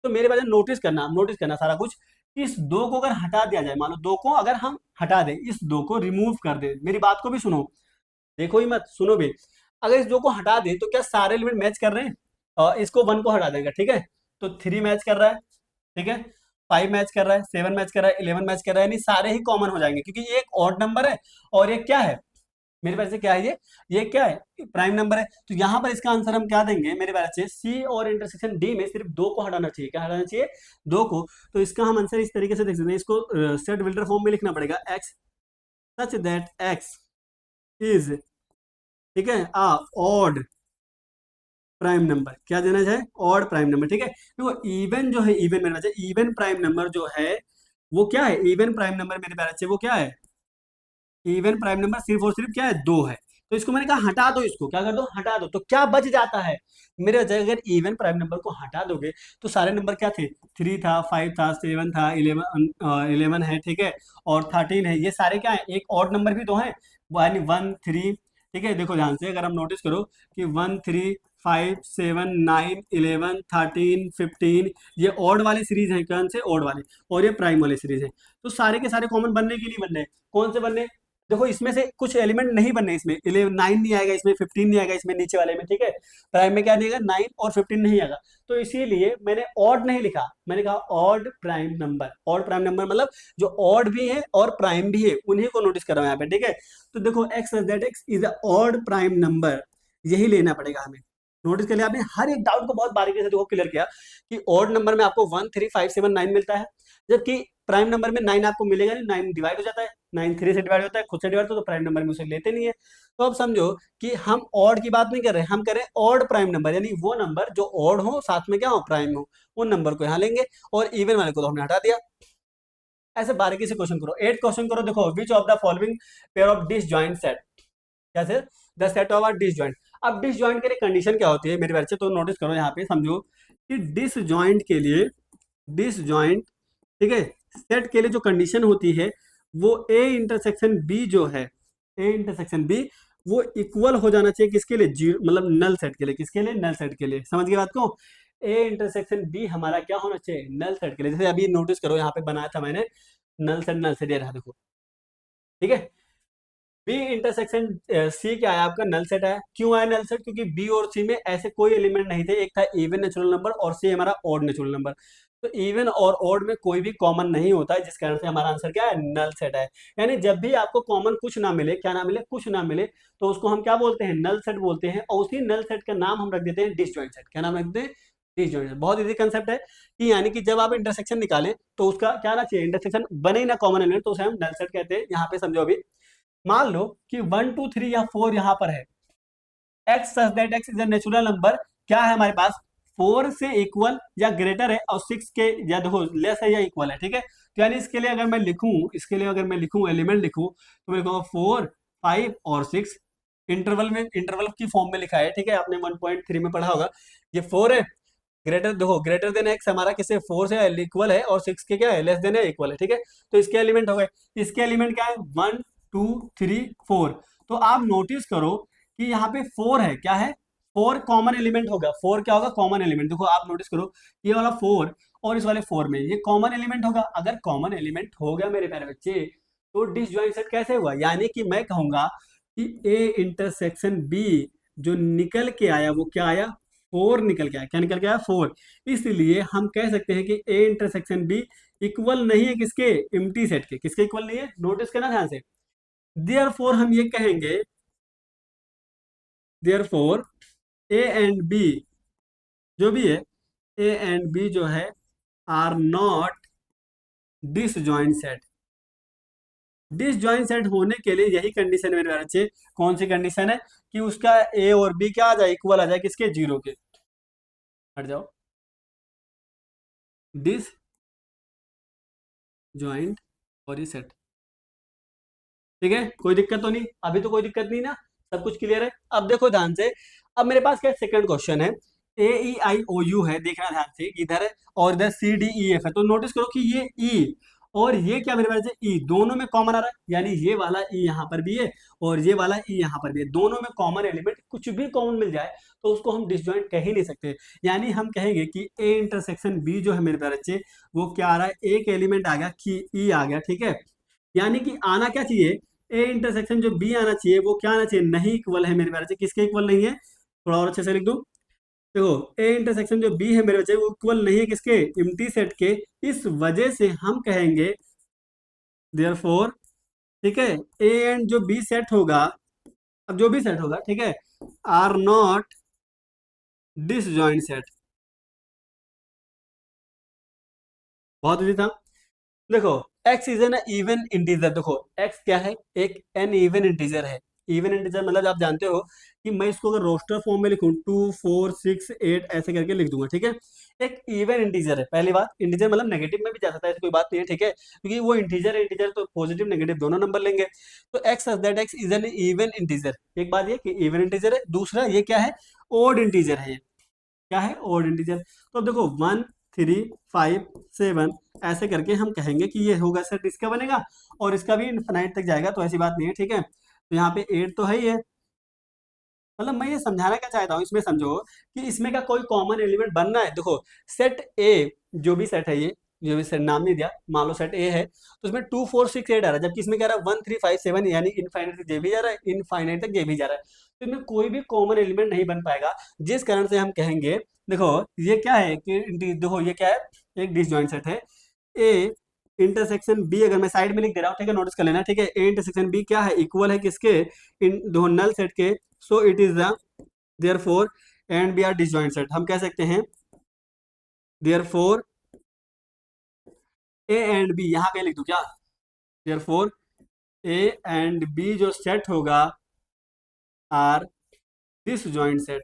तो मेरे पास नोटिस करना सारा कुछ। इस 2 को अगर हटा दिया जाए, मान लो 2 को अगर हम हटा दें, इस 2 को रिमूव कर दे, मेरी बात को भी सुनो, देखो ही मत, सुनो भी। अगर इस 2 को हटा दे तो क्या सारे एलिमेंट मैच कर रहे हैं, और इसको 1 को हटा देगा, ठीक है। तो 3 मैच कर रहा है, ठीक है, 5 मैच कर रहा है, 7 मैच कर रहा है, 11 मैच कर रहा है, यानी सारे ही कॉमन हो जाएंगे, क्योंकि ये एक ऑड नंबर है और ये क्या है, मेरे पास से क्या है, ये क्या है, प्राइम नंबर है। तो यहाँ पर इसका आंसर हम क्या देंगे मेरे पास से, सी और इंटरसेक्शन डी में सिर्फ 2 को हटाना चाहिए। क्या हटाना चाहिए, 2 को। तो इसका हम आंसर इस तरीके से देख सकते हैं, इसको सेट बिल्डर फॉर्म में लिखना पड़ेगा, x such that x is, ठीक है, आ ऑड प्राइम नंबर। क्या देना चाहिए, ऑड प्राइम नंबर, ठीक है। देखो इवन जो है, इवन मेरे पास इवन प्राइम नंबर जो है वो क्या है, इवन प्राइम नंबर मेरे पास वो क्या है, इवन प्राइम नंबर सिर्फ और सिर्फ क्या है, 2 है। तो इसको मैंने कहा हटा दो, इसको क्या कर दो, हटा दो। तो क्या बच जाता है मेरे वजह, अगर इवन प्राइम नंबर को हटा दोगे तो सारे नंबर क्या थे, 3 था, 5 था, 7 था, 11 है, ठीक है, और 13 है। ये सारे क्या है, एक ऑड नंबर भी तो है, यानी 1 3 ठीक है, देखो ध्यान से, अगर हम नोटिस करो कि 1 3 5 7 9 11 13 15, ये ऑड वाले सीरीज हैं, कौन से ऑड वाले, और ये प्राइम वाले सीरीज हैं। तो सारे के सारे कॉमन बनने के लिए बनने हैं। कौन से बनने? देखो इसमें से कुछ एलिमेंट नहीं बनने, इसमें 11 9 नहीं आएगा, इसमें 15 नहीं आएगा, इसमें नीचे वाले में, ठीक है। प्राइम में क्या नहीं आएगा, 9 और 15 नहीं आएगा। तो इसीलिए मैंने ऑड नहीं लिखा, मैंने कहा odd prime number. Odd prime number मतलब जो ऑड भी है और प्राइम भी है, उन्हीं को नोटिस कर रहा हूं यहाँ पे, ठीक है। तो देखो x that x is a odd prime number, यही लेना पड़ेगा हमें। नोटिस कर लिया आपने, हर एक डाउट को बहुत बारीकी से देखो क्लियर किया कि ऑड नंबर में आपको 1 3 5 7 9 मिलता है, जबकि प्राइम नंबर में 9 आपको मिलेगा नहीं, 9 डिवाइड हो जाता है, 9 3 से डिवाइड होता है, खुद से डिवाइड होता है, तो प्राइम नंबर में उसे लेते नहीं है। तो अब समझो कि हम ऑड की बात नहीं कर रहे, हम कर रहे हैं ऑड प्राइम नंबर, यानी वो नंबर जो ऑड हो साथ में क्या हो, प्राइम हो, उन नंबर को यहाँ लेंगे, और इवन वाले को तो हमने हटा दिया। ऐसे बारीकी से क्वेश्चन करो। 8 क्वेश्चन करो, देखो which of the following pair of disjoint set, कैसे, the set of are disjoint. अब डिसजॉइंट के लिए कंडीशन क्या होती है मेरे बच्चे, तो नोटिस करो यहाँ पे, समझो कि डिसजॉइंट के लिए, डिसजॉइंट, ठीक है, सेट के लिए जो कंडीशन होती है वो ए इंटरसेक्शन बी जो है, ए इंटरसेक्शन बी वो इक्वल हो जाना चाहिए किसके लिए, जीरो, मतलब नल सेट के लिए, किसके लिए, नल सेट के लिए। समझ गए बात को? ए इंटरसेक्शन बी हमारा क्या होना चाहिए, नल सेट के लिए। जैसे अभी नोटिस करो यहाँ पे बनाया था मैंने, नल सेट ये रहा, देखो, ठीक है। बी इंटरसेक्शन सी क्या आया आपका, नल सेट आया। क्यों आया नल सेट? क्योंकि बी और सी में ऐसे कोई एलिमेंट नहीं थे, एक था इवन नेचुरल नंबर और सी हमारा ऑड नेचुरल नंबर। तो इवन और ऑड में कोई भी कॉमन नहीं होता है, जिस कारण से हमारा आंसर क्या है, नल सेट है। यानी जब भी आपको कॉमन कुछ ना मिले, क्या ना मिले, कुछ ना मिले, तो उसको हम क्या बोलते हैं, नल सेट बोलते हैं। और उसी नल सेट का नाम हम रख देते हैं डिसजॉइंट सेट। क्या नाम रख देते हैं, डिसजॉइंट सेट। बहुत इजी कंसेप्ट है कि यानी कि जब आप इंटरसेक्शन निकालें तो उसका क्या ना चाहिए, इंटरसेक्शन बने ही ना कॉमन एलिमेंट, तो उसे हम नल सेट कहते हैं। यहाँ पे समझो अभी, मान लो कि 1 2 3 या 4 यहाँ पर है, x such that x is a natural number, क्या है हमारे पास, 4 से इक्वल या ग्रेटर है और 6 के, या देखो लेस है या इक्वल है, ठीक है। तो यानी इसके लिए अगर मैं लिखूं, इसके लिए अगर मैं लिखूं एलिमेंट लिखूं, तो मेरे को 4 5 और 6 इंटरवल में, इंटरवल की फॉर्म में लिखा है, ठीक है। आपने 1.3 में पढ़ा होगा। ये 4 है, ग्रेटर, देखो ग्रेटर देन एक्स हमारा किससे, 4 से इक्वल है, और 6 के क्या है, लेस देन है, इक्वल है, ठीक है। तो इसके एलिमेंट हो गए। इसके एलिमेंट क्या है, 1 2 3 4। तो आप नोटिस करो कि यहाँ पे 4 है, क्या है, 4 कॉमन एलिमेंट होगा। 4 क्या होगा, कॉमन एलिमेंट। देखो आप नोटिस करो, ये वाला 4 और इस वाले 4 में ये कॉमन एलिमेंट होगा। अगर कॉमन एलिमेंट हो गया मेरे प्यारे बच्चे, तो डिसजॉइंट सेट कैसे हुआ, यानी कि मैं कहूंगा कि ए इंटरसेक्शन बी जो निकल के आया वो क्या आया, 4 निकल के आया। क्या निकल के आया, 4। इसलिए हम कह सकते हैं कि ए इंटरसेक्शन बी इक्वल नहीं है किसके, एम्प्टी सेट के। किसके इक्वल नहीं है, नोटिस करना ध्यान से। देयरफॉर हम ये कहेंगे, देयरफॉर ए एंड बी जो भी है, ए एंड बी जो है are not disjoint set. Disjoint set होने के लिए यही कंडीशन है मेरे बच्चे। कौन सी कंडीशन है, कि उसका ए और बी क्या आ जाए, इक्वल आ जाए किसके, जीरो के। हट जाओ, डिसजॉइंट और ये सेट, ठीक है। कोई दिक्कत तो नहीं, अभी तो कोई दिक्कत नहीं ना, सब कुछ क्लियर है। अब देखो ध्यान से, अब मेरे पास क्या सेकंड क्वेश्चन है, ए ई आई ओ यू है, देखना ध्यान से, इधर है और इधर सी डी ई एफ है। तो नोटिस करो कि ये ई और ये क्या मेरे पास है, ई दोनों में कॉमन आ रहा है, यानी ये वाला ई यहाँ पर भी है और ये वाला ई यहाँ पर भी है। दोनों में कॉमन एलिमेंट कुछ भी कॉमन मिल जाए तो उसको हम डिसजॉइंट कह ही नहीं सकते। यानी हम कहेंगे कि ए इंटरसेक्शन बी जो है मेरे प्यारे बच्चे, वो क्या आ रहा है, एक एलिमेंट आ गया कि ई आ गया, ठीक है। यानी कि आना क्या चाहिए, ए इंटरसेक्शन जो बी आना चाहिए वो क्या आना चाहिए, नहीं इक्वल है मेरे प्यारे बच्चे। किसके इक्वल नहीं है, थोड़ा और अच्छे से लिख दूं, देखो ए इंटरसेक्शन जो बी है मेरे बच्चे, वो इक्वल नहीं है किसके, एम्प्टी सेट के। इस वजह से हम कहेंगे देयरफॉर, ठीक है, ए एंड जो बी सेट होगा, अब जो भी सेट होगा, ठीक है, आर नॉट डिसजॉइंट सेट। बहुत इजी था। देखो x is an even integer, देखो x क्या है, एक एन इवन इंटीजर है। इवन इंटीजर मतलब आप जानते हो कि मैं इसको अगर रोस्टर फॉर्म में लिखूं 2 4 6 8 ऐसे करके लिख दूंगा, ठीक है। एक इवन इंटीजर है, पहली बात, इंटीजर मतलब नेगेटिव में भी जा सकता है, ऐसी कोई बात नहीं है, ठीक है, क्योंकि वो इंटीजर है, इंटीजर तो पॉजिटिव नेगेटिव दोनों नंबर लेंगे। तो x that x is an even integer, एक बात ये कि इवन इंटीजर है। दूसरा ये क्या है, ओड इंटीजर है, ये क्या है, ओड इंटीजर। तो अब देखो 1 3 5 7 ऐसे करके हम कहेंगे कि ये होगा सेट, इसका बनेगा और इसका भी इनफिनाइट तक जाएगा, तो ऐसी बात नहीं है, ठीक है। तो यहाँ पे 8 तो है ही है, मतलब मैं ये समझाना क्या चाहता हूँ इसमें, समझो कि इसमें का कोई कॉमन एलिमेंट बनना है। देखो सेट ए, जो भी सेट है ये, जो भी सेट नाम नहीं दिया, मान लो सेट ए है, तो उसमें 2 4 6 8 आ रहा है, जबकि इसमें क्या रहा है 1 3 5 7, यानी इनफाइनाइट तक जे भी जा रहा है, इनफाइनाइट तक जे भी जा रहा है। तो इनमें कोई भी कॉमन एलिमेंट नहीं बन पाएगा, जिस कारण से हम कहेंगे, देखो ये क्या है कि देखो ये क्या है, एक डिसजॉइंट सेट है ए इंटरसेक्शन बी, अगर मैं साइड में लिख दे रहा हूँ, ठीक है, नोटिस कर लेना, ठीक है, ए इंटरसेक्शन बी क्या है, इक्वल है किसके, इन दो नल सेट के। So it is the therefore and B are disjoint set, हम कह सकते हैं देयरफॉर ए एंड बी, यहाँ पे लिख दूं क्या, देयरफॉर ए एंड बी जो सेट होगा आर डिसजॉइंट सेट,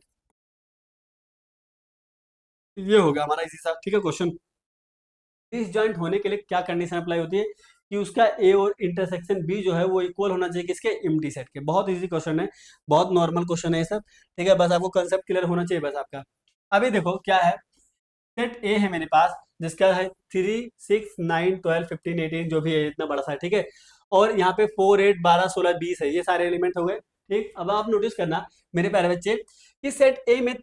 ये होगा हमारा इसी साथ, ठीक है क्वेश्चन। डिसजॉइंट होने के लिए क्या कंडीशन अप्लाई होती है कि उसका ए और इंटरसेक्शन बी जो है वो इक्वल होना चाहिए किसके, एम्प्टी सेट के। बहुत इजी क्वेश्चन है, बहुत नॉर्मल क्वेश्चन है ये सब, ठीक है, बस आपको कंसेप्ट क्लियर होना चाहिए बस आपका। अभी देखो क्या है, सेट ए है मेरे पास, जिसका है 3 6 9 12 15 18, जो भी है इतना बड़ा सा है, ठीक है, और यहाँ पे 4 8 12 16 20 है, ये सारे एलिमेंट हो गए। ठीक, अब आप नोटिस करना मेरे प्यारे बच्चे कि सेट ए में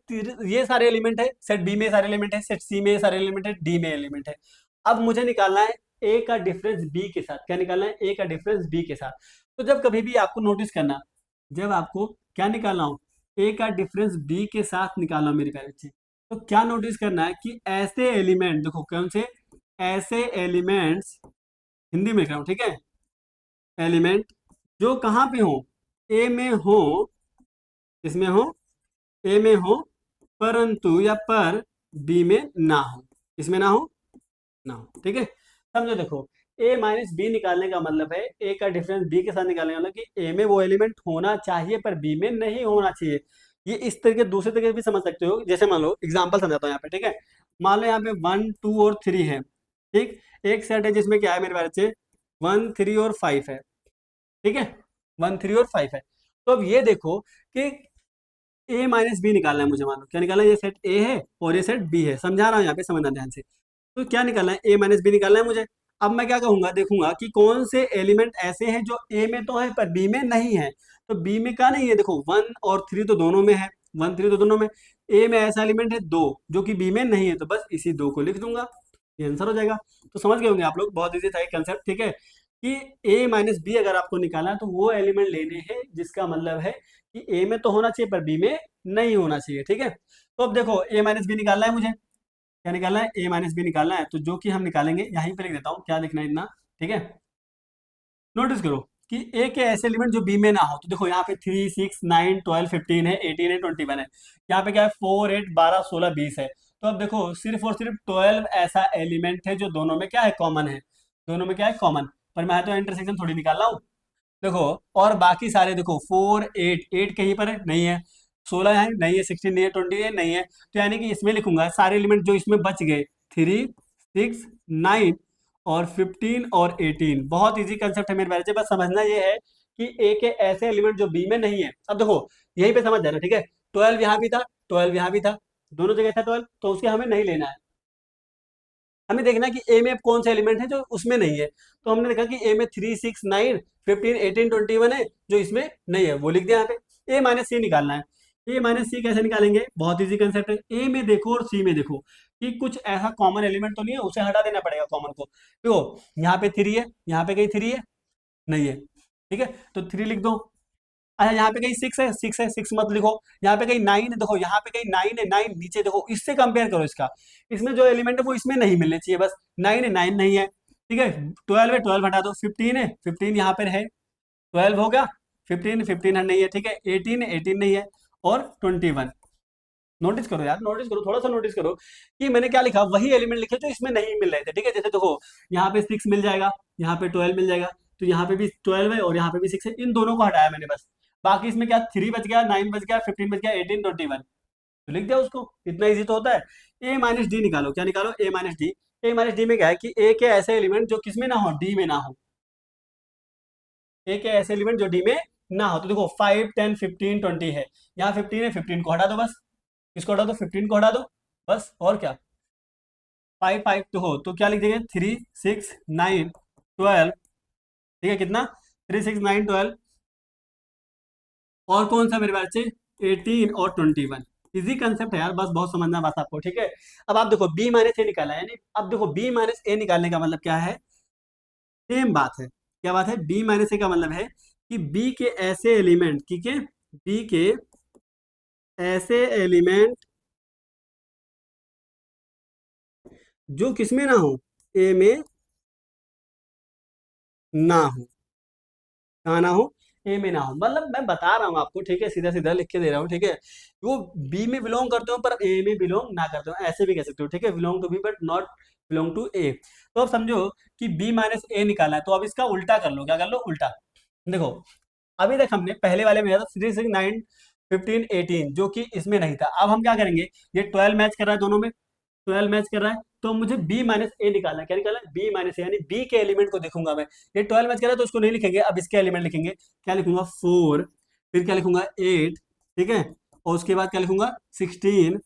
ये सारे एलिमेंट है, सेट बी में ये सारे एलिमेंट है, सेट सी में ये सारे एलिमेंट है, डी में एलिमेंट है। अब मुझे निकालना है ए का डिफरेंस बी के साथ, क्या निकालना है, ए का डिफरेंस बी के साथ। तो जब कभी भी आपको नोटिस करना, जब आपको क्या निकालना हो, ए का डिफरेंस बी के साथ निकालना हो मेरे प्यारे बच्चे, तो क्या नोटिस करना है कि ऐसे एलिमेंट, देखो कौन से, ऐसे एलिमेंट्स, हिंदी में लिख रहा हूं, ठीक है, एलिमेंट जो कहाँ पे हो, ए में हो, इसमें हो, ए में हो, परंतु या पर बी में ना हो, इसमें ना हो, ना हो, ठीक है। समझो देखो, ए माइनस बी निकालने का मतलब है ए का डिफरेंस बी के साथ निकालने का मतलब कि ए में वो एलिमेंट होना चाहिए पर बी में नहीं होना चाहिए। ये इस तरीके दूसरे तरीके से भी समझ सकते हो, जैसे मान लो एग्जांपल समझाता हूँ यहाँ पे, ठीक है, मान लो यहाँ पे 1 2 और 3 है, ठीक, एक सेट है जिसमें क्या है मेरे पास से 1 3 और 5 है, ठीक है, 1 3 और 5 है। तो अब ये देखो कि ए माइनस बी निकालना है मुझे, मान लो क्या निकालना है, ये सेट ए है और ये सेट बी है, समझा रहा हूँ यहाँ पे, समझना ध्यान से। तो क्या निकालना है, ए माइनस बी निकालना है मुझे। अब मैं क्या कहूंगा, देखूंगा कि कौन से एलिमेंट ऐसे हैं जो ए में तो है पर बी में नहीं है। तो बी में क्या नहीं है, देखो 1 और 3 तो दोनों में है, 1 3 तो दोनों में, ए में ऐसा एलिमेंट है 2 जो कि बी में नहीं है, तो बस इसी 2 को लिख दूंगा, ये आंसर हो जाएगा। तो समझ गए होंगे आप लोग, बहुत इजी था ये कंसेप्ट, ठीक है, कि ए माइनस बी अगर आपको निकालना है तो वो एलिमेंट लेने हैं जिसका मतलब है कि ए में तो होना चाहिए पर बी में नहीं होना चाहिए, ठीक है। तो अब देखो ए माइनस बी निकालना है मुझे, क्या निकालना है, ए माइनस बी निकालना है, तो जो कि हम निकालेंगे यहीं पे लिख देता हूँ, क्या लिखना है इतना, ठीक है। नोटिस करो कि ए के ऐसे एलिमेंट जो बी में ना हो, तो देखो यहाँ पे 3 6 9 12 15 है, 18 है, 21 है, यहाँ पे क्या है 4 8 12 16 20 है। तो अब देखो सिर्फ और सिर्फ 12 ऐसा एलिमेंट है जो दोनों में क्या है, कॉमन है, दोनों में क्या है, कॉमन। पर मैं तो इंटरसेक्शन थोड़ी निकाल रहा हूँ, देखो, और बाकी सारे देखो 4 8 8 कहीं पर है नहीं है, 16 है नहीं है, 16 नहीं है, 20 है नहीं है, तो यानी कि इसमें लिखूंगा सारे एलिमेंट जो इसमें बच गए, 3 6 9 और 15 और 18। बहुत इजी कंसेप्ट है मेरे बच्चे, बस समझना ये है कि ए के ऐसे एलिमेंट जो बी में नहीं है। अब देखो यहीं पे समझ जाना, ठीक है, 12 यहाँ भी था, 12 यहाँ भी था, दोनों जगह था 12, तो उसके हमें नहीं लेना है, हमें देखना है कि ए में कौन सा एलिमेंट है जो उसमें नहीं है। तो हमने देखा कि ए में 3 6 9 15 18 21 है, जो इसमें नहीं है वो लिख दिया यहाँ पे। ए माइनस सी निकालना है, ए माइनस सी कैसे निकालेंगे, बहुत इजी कंसेप्ट है, ए में देखो और सी में देखो कि कुछ ऐसा कॉमन एलिमेंट तो नहीं है, उसे हटा देना पड़ेगा कॉमन को। देखो यहाँ पे 3 है, यहाँ पे कहीं 3 है नहीं है, ठीक है, तो 3 लिख दो। अच्छा यहाँ पे कहीं 6 है, 6 है, 6 मत लिखो। यहाँ पे कहीं 9 है, देखो यहाँ पे कहीं 9 है, 9 नीचे देखो, इससे कंपेयर करो इसका, इसमें जो एलिमेंट है वो इसमें नहीं मिलने चाहिए, बस 9 है, 9 नहीं है, ठीक है। 12 है, 12 हटा दो, 15 है, 15 यहाँ पर है, 12 हो गया, 15 15 नहीं है, ठीक है, 18 है, 18 नहीं है, और 21। नोटिस करो यार, नोटिस करो, थोड़ा सा नोटिस करो कि मैंने क्या लिखा, वही एलिमेंट लिखे जो इसमें नहीं मिल रहे थे, ठीक है। जैसे देखो यहाँ पे 6 मिल जाएगा, यहाँ पे 12 मिल जाएगा, तो यहाँ पे भी 12 है और यहाँ पे भी 6 है, इन दोनों को हटाया मैंने बस। बाकी इसमें क्या 3 बच गया, 9 बच गया, 15 बच गया, 18 21, तो लिख दिया उसको, इतना इजी तो होता है। ए माइनस डी निकालो, क्या निकालो, ए माइनस डी। ए माइनस डी में क्या है कि ए के ऐसे एलिमेंट जो किसमें ना हो, डी में ना हो, ए के ऐसे एलिमेंट जो डी में ना हो। तो देखो 5 10 15 20 है, यहाँ 15 है, 15 को हटा दो बस, किसको हटा दो, 15 को हटा दो बस, और क्या, 5 5 तो हो, तो क्या लिख देंगे, 3 6 9 12, ठीक है, कितना, 3 6 9 12, और कौन सा मेरे पास से 18 और 21। इजी कंसेप्ट है यार, बस बहुत समझना बस आपको, ठीक है। अब आप देखो बी माइनस ए निकाला है, यानी अब देखो बी माइनस ए निकालने का मतलब क्या है, सेम बात है। क्या बात है, बी माइनस ए का मतलब है कि बी के ऐसे एलिमेंट, ठीक है, बी के ऐसे एलिमेंट जो किसमें ना हो, ए में ना हो, कहा ना हो, ए में ना हो। मतलब मैं बता रहा हूँ आपको, ठीक है, सीधा सीधा लिख के दे रहा हूँ, ठीक है। वो बी में बिलोंग करते हो पर ए में बिलोंग ना करते हो, ऐसे भी कह सकते हो, ठीक है, belong to B but not belong to A. तो अब समझो कि बी माइनस ए निकालना है, तो अब इसका उल्टा कर लो, क्या कर लो, उल्टा। देखो अभी तक हमने पहले वाले में था 3 6 9 15 18 जो कि इसमें नहीं था। अब हम क्या करेंगे, ये 12 मैच कर रहा है दोनों में, 12 मैच कर रहा है, तो मुझे बी माइनस ए निकालना है। क्या निकालना है, बी माइनस ए, यानी बी के एलिमेंट को देखूंगा मैं। ये 12 मैच कर रहा है तो उसको नहीं लिखेंगे, अब इसके एलिमेंट लिखेंगे। क्या लिखूंगा, 4, फिर क्या लिखूंगा 8, ठीक है, और उसके बाद क्या लिखूंगा 16,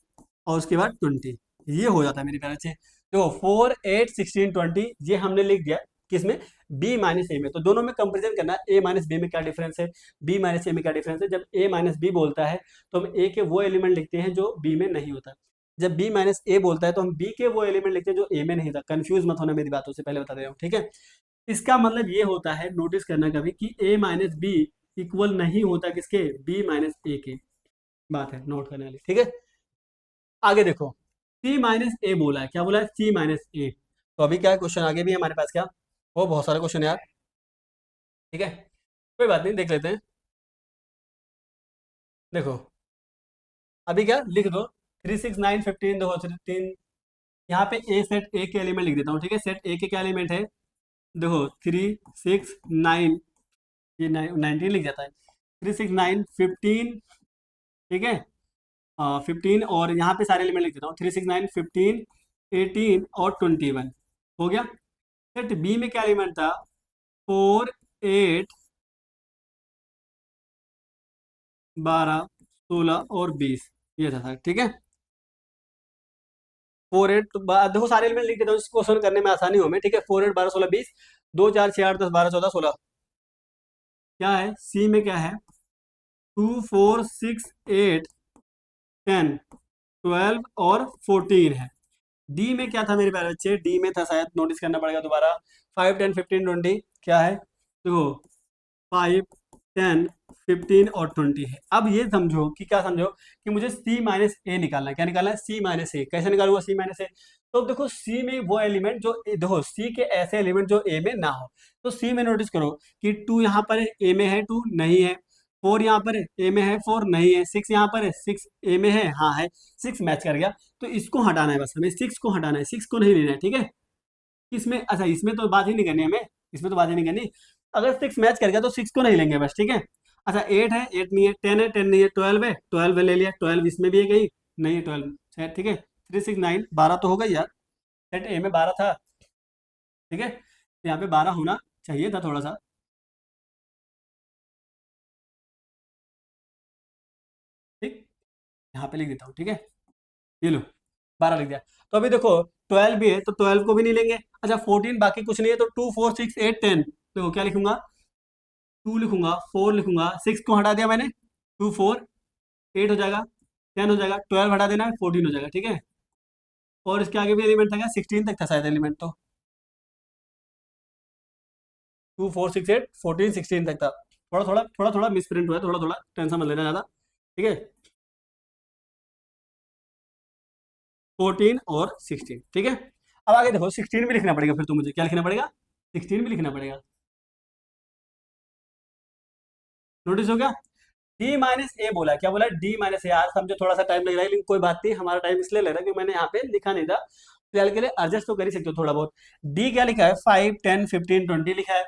और उसके बाद 20। ये हो जाता है मेरे प्यारे बच्चे। तो 4 8 16 20 ये हमने लिख दिया किसमें, बी माइनस ए में। तो दोनों में कंपेरिजन करना है, ए माइनस बी में क्या डिफरेंस है, बी माइनस ए में क्या डिफरेंस है। जब ए माइनस बी बोलता है तो हम ए के वो एलिमेंट लिखते हैं जो बी में नहीं होता। जब बी माइनस ए बोलता है तो हम बी के वो एलिमेंट लिखते हैं जो ए में नहीं था। कंफ्यूज मत होना मेरी बातों से, पहले बता दे रहा हूँ, ठीक है। इसका मतलब ये होता है, नोटिस करना कभी, कि ए माइनस बी इक्वल नहीं होता किसके, बी माइनस ए के। बात है नोट करने वाली, ठीक है। आगे देखो, सी माइनस ए बोला है, क्या बोला है, सी माइनस ए। तो अभी क्या क्वेश्चन आगे भी है हमारे पास, क्या वो बहुत सारे क्वेश्चन यार, ठीक है, कोई बात नहीं, देख लेते हैं। देखो अभी क्या लिख दो, 3 6 9 15, देखो 3, यहाँ पे ए सेट ए के एलिमेंट लिख देता हूँ, ठीक है। सेट ए के क्या एलिमेंट है, देखो 3 6 9, ये 19 लिख जाता है, 3 6 9 15, ठीक है, 15, और यहाँ पे सारे एलिमेंट लिख देता हूँ, 3 6 9 15 18 और 21। हो गया। सेट बी में क्या एलिमेंट था, 4 8 12 16 और 20, ये था, ठीक है। 4 8 देखो सारे एलिमेंट लिख देता हूँ, क्वेश्चन करने में आसानी हो में, ठीक है। 4 8 12 16 20, 2 4 6 8 10 12 14 16। क्या है सी में, क्या है, 2 4 6 8 10 12 और 14 है। डी में क्या था मेरे प्यारे बच्चे, डी में था, शायद नोटिस करना पड़ेगा दोबारा, 5 10 15 20। क्या है, देखो 5 10 15 और 20 है। अब ये समझो कि, क्या समझो कि मुझे सी माइनस ए निकालना है। क्या निकालना है, सी माइनस ए। कैसे निकालूंगा सी माइनस ए, तो देखो सी में वो एलिमेंट जो देखो सी के ऐसे एलिमेंट जो ए में ना हो। तो सी में नोटिस करो कि 2 यहाँ पर ए में है, 2 नहीं है, 4 यहाँ पर ए में है, 4 नहीं है, 6 यहाँ पर है, 6 ए में है, हाँ है, 6 मैच कर गया। तो इसको हटाना है, बस हमें 6 को हटाना है, 6 को नहीं लेना है, ठीक है। इसमें अच्छा, इसमें तो बात ही नहीं करनी हमें, इसमें तो बात ही नहीं करनी। अगर 6 मैच कर गया तो 6 को नहीं लेंगे बस, ठीक है। अच्छा 8 है, 8 नहीं है, 10 है, 10 नहीं है, 12 है, 12 ले लिया, 12 इसमें भी है कहीं, नहीं है 12 शायद, ठीक है। 3 6 9 12 तो होगा ही यार, सेट ए में 12 था, ठीक है, तो यहाँ पे 12 होना चाहिए था थोड़ा सा, ठीक। यहाँ पे लिख देता हूँ, ठीक है, ये लो 12 लिख दिया। तो अभी देखो 12 भी है तो 12 को भी नहीं लेंगे। अच्छा 14 बाकी कुछ नहीं है, तो 2 4 6 8 10, तो क्या लिखूंगा, 2 लिखूंगा, 4 लिखूंगा, 6 को हटा दिया मैंने, 2 4 8 हो जाएगा, 10 हो जाएगा, 12 हटा देना है, 14 हो जाएगा, ठीक है। और इसके आगे भी एलिमेंट था क्या, 16 तक था शायद एलिमेंट, तो 2 4 6 8 14 16 तक था। थोड़ा थोड़ा मिसप्रिंट हुआ है, थोड़ा थोड़ा टेंशन मत लेना ज़्यादा, ठीक है। 14 और 16, ठीक है। अब आगे देखो 16 भी लिखना पड़ेगा, फिर तो मुझे क्या लिखना पड़ेगा, 16 भी लिखना पड़ेगा। नोटिस हो गया, डी माइनस ए बोला, क्या बोला, डी माइनस ए। यार समझो थोड़ा सा टाइम लग रहा है, लेकिन कोई बात नहीं, हमारा टाइम इसलिए लग रहा है कि मैंने यहाँ पे लिखा नहीं था, फिलहाल के लिए एडजस्ट तो कर ही सकते हो थोड़ा बहुत। डी क्या लिखा है, 5 10 15 20 लिखा है।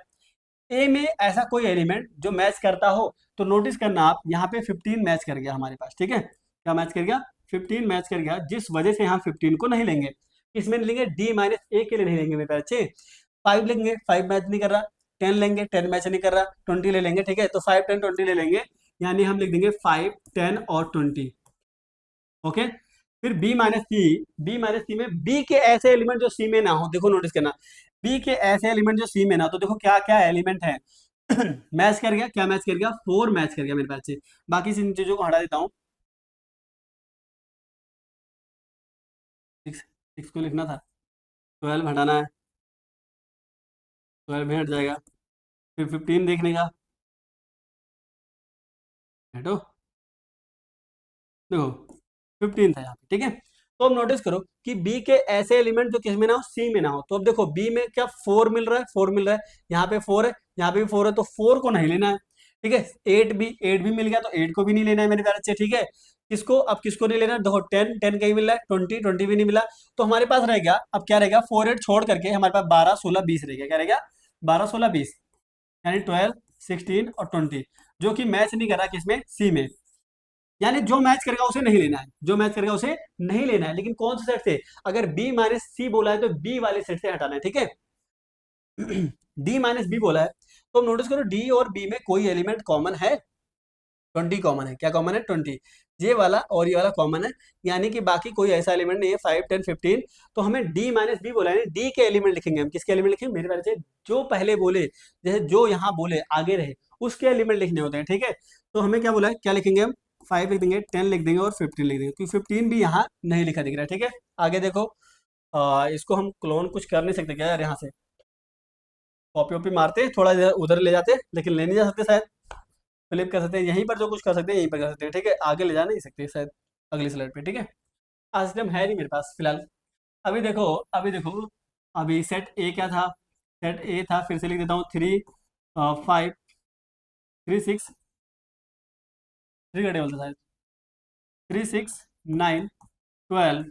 ए में ऐसा कोई एलिमेंट जो मैच करता हो, तो नोटिस करना आप, यहाँ पे 15 मैच कर गया हमारे पास, ठीक है। क्या मैच कर गया, 15 मैच कर गया, जिस वजह से यहाँ 15 को नहीं लेंगे, इसमें नहीं लेंगे, डी माइनस ए के लिए नहीं लेंगे मेरे बच्चे। 5 लेंगे, 5 मैच नहीं कर रहा, 10 लेंगे, 10 मैच नहीं कर रहा, 20 ले लेंगे, ठीक है। तो 5 10 20 ले लेंगे, यानी हम लिख देंगे 5 10 और 20, ओके। फिर बी माइनस सी, बी माइनस सी में बी के ऐसे एलिमेंट जो सी में ना हो, देखो नोटिस करना, बी के ऐसे एलिमेंट जो सी में ना हो, तो देखो क्या क्या एलिमेंट है। मैच कर गया, क्या मैच कर गया, 4 मैच कर गया मेरे पास से। बाकी इन चीजों को हटा देता हूँ, सिक्स, सिक्स को लिखना था, 12 हटाना है, 12 में हट जाएगा, फिर 15 देखने का, हटो, देखो 15 था यहाँ पे, ठीक है। तो अब नोटिस करो कि बी के ऐसे एलिमेंट जो किस में ना हो, सी में ना हो। तो अब देखो बी में क्या 4 मिल रहा है, 4 मिल रहा है, यहाँ पे 4 है, यहाँ पे भी 4 है, तो 4 को नहीं लेना है, ठीक है। 8 भी मिल गया, तो 8 को भी नहीं लेना है मेरे प्यारे बच्चे, ठीक है। किसको नहीं लेना है, देखो 10 कहीं मिल रहा है, 20 भी नहीं मिला, तो हमारे पास रह गया, अब क्या रहेगा, 4 8 छोड़ करके हमारे पास 12 16 20 रहेगा, क्या रहेगा, 12 16 20, यानी 12 16 और 20, जो कि मैच नहीं कर रहा किसमें, सी में। यानी जो मैच करेगा उसे नहीं लेना है, जो मैच करेगा उसे नहीं लेना है, लेकिन कौन से सेट से, अगर बी माइनस सी बोला है तो बी वाले सेट से हटाना है, ठीक है। डी माइनस बी बोला है, तो नोटिस करो डी और बी में कोई एलिमेंट कॉमन है, 20 कॉमन है, क्या कॉमन है, 20, ये वाला और ये वाला कॉमन है, यानी कि बाकी कोई ऐसा एलिमेंट नहीं है, 5 10 15। तो हमें डी माइनस बी बोला है, डी के एलिमेंट लिखेंगे हम, किसके एलिमेंट लिखेंगे, मेरे बारे से जो पहले बोले, जैसे जो यहाँ बोले आगे रहे, उसके एलिमेंट लिखने होते हैं, ठीक है। तो हमें क्या बोला है, क्या लिखेंगे हम, 5 लिख देंगे, 10 लिख देंगे और 15 लिख देंगे, क्योंकि 15 भी यहाँ नहीं लिखा दिख रहा है, ठीक है। आगे देखो, इसको हम क्लोन कुछ कर नहीं सकते क्या यार, यहाँ से कॉपी वॉपी मारते थोड़ा उधर ले जाते, लेकिन ले नहीं जा सकते शायद, फ्लिप कर सकते हैं, यहीं पर जो कुछ कर सकते हैं यहीं पर कर सकते हैं, ठीक है। आगे ले जा नहीं सकते शायद, अगली स्लाइड पे, ठीक है। आज टाइम है नहीं मेरे पास फिलहाल। अभी देखो, अभी देखो, अभी सेट ए क्या था, सेट ए था, फिर से लिख देता हूँ, 3 5 3 6, 3 का टेबल था शायद, 3 6 9 12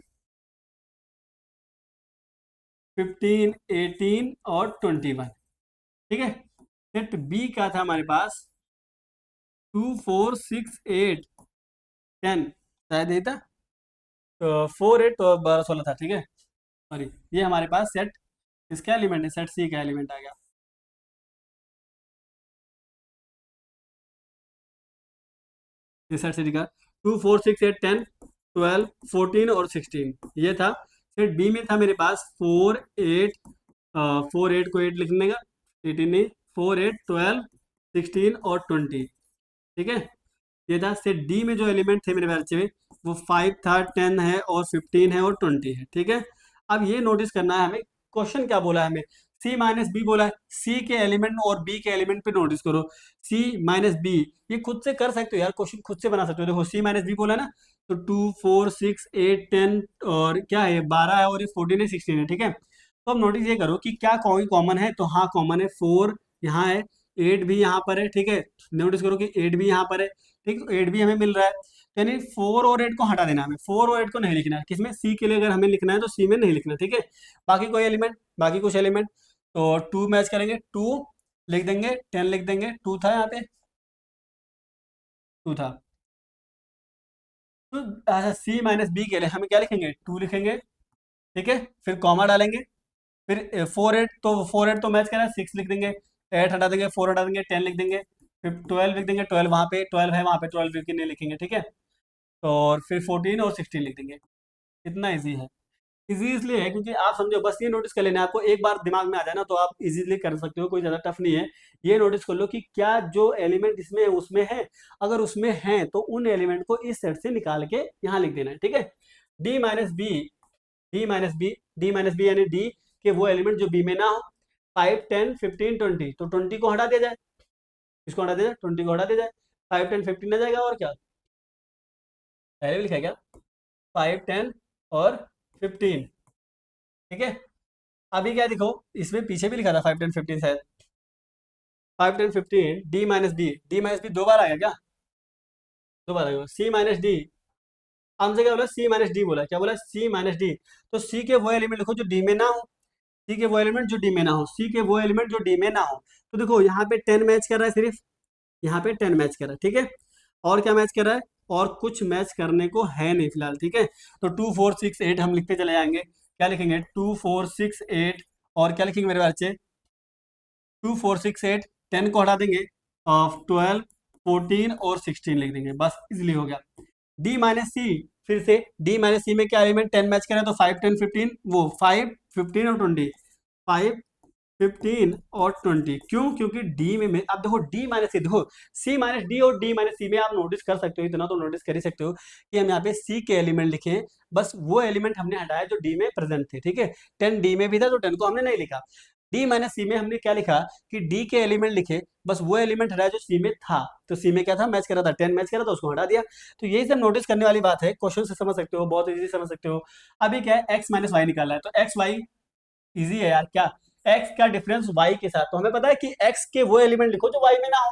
15 18 और 21, ठीक है। सेट बी का था हमारे पास 2 4 6 8 10, शायद यही था, तो 4 8 और 12 16 था, ठीक है। सॉरी, ये हमारे पास सेट इसका एलिमेंट है, सेट सी का एलिमेंट आ गया, ये सेट सी का 2 4 6 8 10 12 14 और 16, ये था। सेट बी में था मेरे पास 4 8, 4 8 को 8 लिखने का, 18 नहीं, 4 8 12 16 और 20, ठीक है। ये था सेट डी में, जो एलिमेंट थे मेरे बच्चे में, वो 5 था, 10 है और 15 है और 20 है, ठीक है। अब ये नोटिस करना है हमें, क्वेश्चन क्या बोला है हमें, सी माइनस बी बोला है, सी के एलिमेंट और बी के एलिमेंट पे नोटिस करो, सी माइनस बी, ये खुद से कर सकते हो यार, क्वेश्चन खुद से बना सकते हो, देखो सी माइनस बी बोला है ना, तो 2 4 6 8 10 और क्या है 12 है और ये 14 है 16 है, ठीक है। तो अब नोटिस ये करो कि क्या कोई कॉमन है, तो हाँ कॉमन है, 4 यहाँ है, 8 भी यहाँ पर है, ठीक है। नोटिस करो कि 8 भी यहाँ पर है, ठीक, तो 8 भी हमें मिल रहा है, यानी 4 और 8 को हटा देना है हमें, 4 और 8 को नहीं लिखना है, किसमें, सी के लिए अगर हमें लिखना है तो सी में नहीं लिखना, ठीक है। बाकी कोई एलिमेंट, बाकी कुछ एलिमेंट, तो 2 मैच करेंगे, 2 लिख देंगे, 10 लिख देंगे, 2 था यहाँ पे, 2 था, तो अच्छा सी माइनस बी के लिए हमें क्या लिखेंगे, 2 लिखेंगे, ठीक है, फिर कॉमा डालेंगे, फिर 4 8, तो 4 8 तो मैच करा, 6 लिख देंगे, 8 हटा देंगे, 4 हटा देंगे, 10 लिख देंगे, फिर 12 लिख देंगे, 12 वहाँ पे 12 है, वहाँ पे 12 लिख के नहीं लिखेंगे, ठीक है। और फिर 14 और 16 लिख देंगे, इतना इजी है। इजी इसलिए है क्योंकि आप समझो, बस ये नोटिस कर लेना, आपको एक बार दिमाग में आ जाए ना तो आप इजीली कर सकते हो, कोई ज़्यादा टफ नहीं है। ये नोटिस कर लो कि क्या जो एलिमेंट इसमें है उसमें है, अगर उसमें है तो उन एलिमेंट को इस सेट से निकाल के यहाँ लिख देना है, ठीक है। D minus B, D minus B, D minus B यानी डी के वो एलिमेंट जो बी में ना हो, 5 10 15 20, तो 20 को हटा दिया जाए, इसको हटा दिया जाए, 20 को हटा दिया जाए, 5 10 15 आ जाएगा, और क्या पहले भी लिखा है क्या, 5 10 और 15, ठीक है। अभी क्या देखो, इसमें पीछे भी लिखा था 5 10 15 शायद, 5 10 15 D minus B, D minus B 2 बार आएगा क्या, 2 बार आएगा, सी माइनस डी, हमसे क्या बोला, सी माइनस डी बोला, क्या बोला, सी माइनस डी, तो सी के वो एलिमेंट लिखो जो डी में ना हो, सी के वो एलिमेंट जो डी में ना हो, सी के वो एलिमेंट जो डी में ना हो, तो देखो यहाँ पे 10 मैच कर रहा है सिर्फ, यहाँ पे 10 मैच कर रहा है, ठीक है। और क्या मैच कर रहा है, और कुछ मैच करने को है नहीं फिलहाल, ठीक है। तो 2 4 6 8 हम लिखते चले जाएंगे, क्या लिखेंगे, 2 4 6 8, और क्या लिखेंगे मेरे बच्चे, 2 4 6 8, 10 को हटा देंगे, 12 14 और 16 लिख देंगे, बस इजिली हो गया। डी माइनस सी, फिर से डी माइनस सी में क्या एलिमेंट 10 मैच करें, तो 5 10 15, वो 5 15 और 20, 5 15 और 20। क्यों? क्योंकि डी में अब देखो डी माइनस सी, देखो सी माइनस डी और डी माइनस सी में आप नोटिस कर सकते हो, इतना तो नोटिस कर ही सकते हो कि हम यहाँ पे सी के एलिमेंट लिखे हैं, बस वो एलिमेंट हमने हटाया जो डी में प्रेजेंट थे। ठीक है, 10 डी में भी था तो 10 को हमने नहीं लिखा। डी माइनस सी में हमने क्या लिखा कि डी के एलिमेंट लिखे, बस वो एलिमेंट हटाया जो सी में था। तो सी में क्या था, मैच कर रहा था, 10 मैच कर रहा था, उसको हटा दिया। तो यही सब नोटिस करने वाली बात है, क्वेश्चन से समझ सकते हो, बहुत इजी समझ सकते हो। अभी क्या है, एक्स माइनस वाई निकालना है, तो एक्स वाई इजी है यार। क्या, x का डिफरेंस y के साथ, तो हमें पता है कि x के वो एलिमेंट लिखो जो y में ना हो।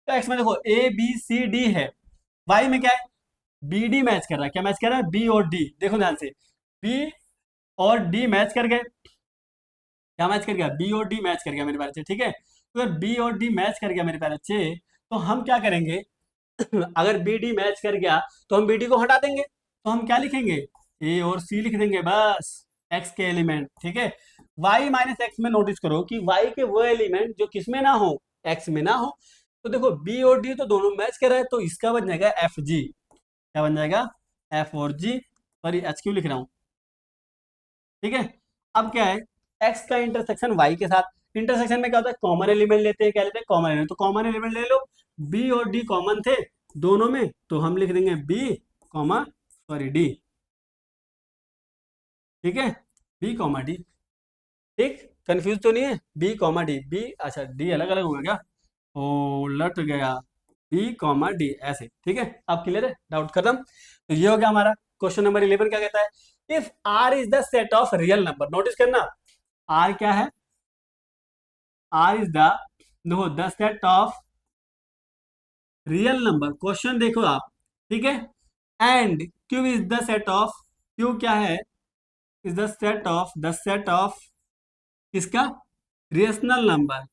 तो x में देखो a b c d है, y में क्या है, b d मैच कर रहा है। क्या मैच कर रहा है, b और d, देखो ध्यान से, b और d मैच कर गए। क्या मैच कर गया, b और d मैच कर गया मेरे प्यारे बच्चे। ठीक है, तो अगर b और d मैच कर गया मेरे प्यारे बच्चे, तो हम क्या करेंगे अगर बी डी मैच कर गया तो हम बी डी को हटा देंगे, तो हम क्या लिखेंगे, ए और सी लिख देंगे बस, एक्स के एलिमेंट। ठीक है, वाई माइनस एक्स में नोटिस करो कि वाई के वो एलिमेंट जो किसमें ना हो, एक्स में ना हो। तो देखो बी और डी तो दोनों मैच कर रहा है, तो इसका बन जाएगा एफ जी। क्या बन जाएगा, एफ और जी, सॉरी एच क्यू लिख रहा हूं। ठीक है, अब क्या है, एक्स का इंटरसेक्शन वाई के साथ, इंटरसेक्शन में क्या होता है, कॉमन एलिमेंट लेते हैं। क्या लेते हैं, कॉमन एलिमेंट। तो कॉमन एलिमेंट ले लो, बी और डी कॉमन थे दोनों में, तो हम लिख देंगे बी कॉमा सॉरी डी। ठीक है, बी कॉमा डी। ठीक, कंफ्यूज तो नहीं है, बी कॉमा डी, बी अच्छा डी अलग अलग होगा क्या, ओ लट गया, बी कॉमा डी ऐसे। ठीक है, अब क्लियर है, डाउट खत्म। तो ये हो गया हमारा क्वेश्चन नंबर 11। क्या कहता है, if R is the set of real number, notice करना आर क्या है, आर इज द, देखो the set of real number, question देखो आप। ठीक है, and Q is the set of, Q क्या है, is the set of, the set of किसका, रेशनल नंबर।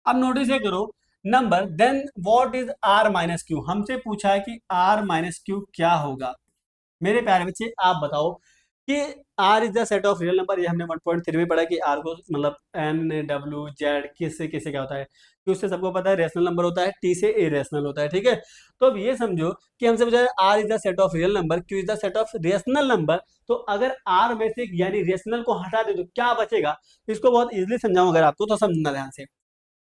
अब नोटिस ये करो, number, then what is R minus Q, हमसे पूछा है कि आर माइनस क्यू क्या होगा। मेरे प्यारे बच्चे आप बताओ कि R is the set of real number, ये हमने 1.3 में पढ़ा कि आर को मतलब एन डब्ल्यू जेड किससे किससे क्या होता है, कि उससे सबको पता है रेशनल नंबर होता है, टी से इरेशनल होता है। ठीक है, तो अब ये समझो कि हमसे पूछा है R is the set of real number, Q is the set of rational number. तो अगर आर में से यानी रेशनल को हटा दे तो क्या बचेगा, इसको बहुत इजिली समझाऊं अगर आपको, तो समझना ध्यान से।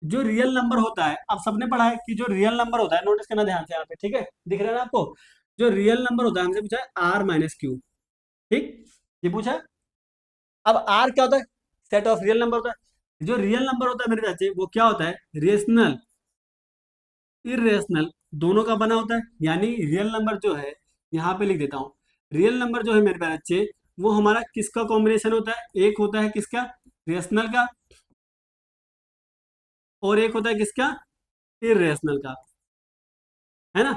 जो रियल नंबर होता है, अब सबने पढ़ा है कि जो रियल नंबर होता है, नोटिस करना ध्यान से यहाँ पे। ठीक है, दिख रहा है ना आपको, जो रियल नंबर होता है हमसे पूछा है आर माइनस क्यू। ठीक, ये पूछा है। अब आर क्या होता है, सेट ऑफ रियल नंबर होता है। जो रियल नंबर होता है मेरे बच्चे वो क्या होता है, रेशनल इरेशनल दोनों का बना होता है। यानी रियल नंबर जो है, यहाँ पे लिख देता हूँ, रियल नंबर जो है मेरे प्यारे बच्चे, वो हमारा किसका कॉम्बिनेशन होता है, एक होता है किसका, रेशनल का, और एक होता है किसका, इरेशनल का। है ना,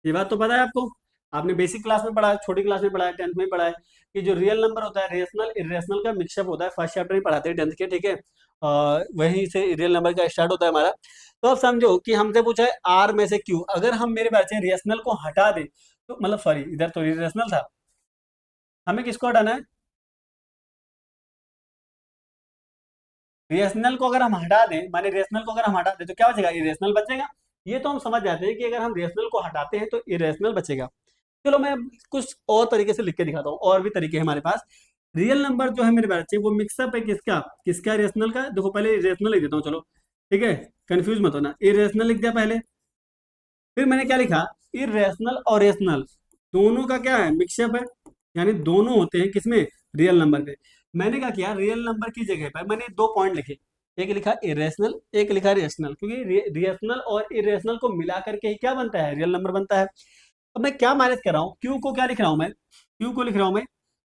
ये बात तो पता है आपको, आपने बेसिक क्लास में पढ़ा है, छोटी क्लास में पढ़ा है, 10th में पढ़ा है कि जो रियल नंबर होता है रेशनल इरेशनल का मिक्सअप होता है। फर्स्ट चैप्टर में पढ़ाते हैं 10th के। ठीक है, वहीं से रियल नंबर का स्टार्ट होता है हमारा। तो अब समझो कि हमसे पूछा है आर में से क्यू, अगर हम मेरे बच्चे रेशनल को हटा दें, तो मतलब सॉरी इधर तो इरेशनल था, हमें किसको हटाना है, रेशनल को अगर हम हटा दें, माने रेशनल को अगर हम हटा दें तो क्या बचेगा, इरेशनल बचेगा। ये तो हम समझ जाते हैं कि अगर हम रेशनल को हटाते हैं तो इरेशनल बचेगा। चलो मैं कुछ और तरीके से लिख के दिखाता हूँ, और भी तरीके हैं हमारे पास। रियल नंबर जो है मेरे बच्चे वो मिक्सअप है किसका, किसका, रेशनल का। देखो पहले इरेशनल लिख देता हूँ, चलो ठीक है, कंफ्यूज मत होना, इरेशनल लिख दिया पहले। फिर मैंने क्या लिखा, इरेशनल और रेशनल दोनों का क्या है, मिक्सअप है। यानी दोनों होते हैं किसमें, रियल नंबर पे। मैंने क्या किया, रियल नंबर की जगह पर मैंने दो पॉइंट लिखे, एक लिखा इरेशनल, एक लिखा रेशनल, क्योंकि रेशनल और इरेशनल को मिला करके ही क्या बनता है, रियल नंबर बनता है। अब मैं क्या मैनेज कर रहा हूँ, क्यू को क्या लिख रहा हूँ मैं, क्यू को लिख रहा हूँ मैं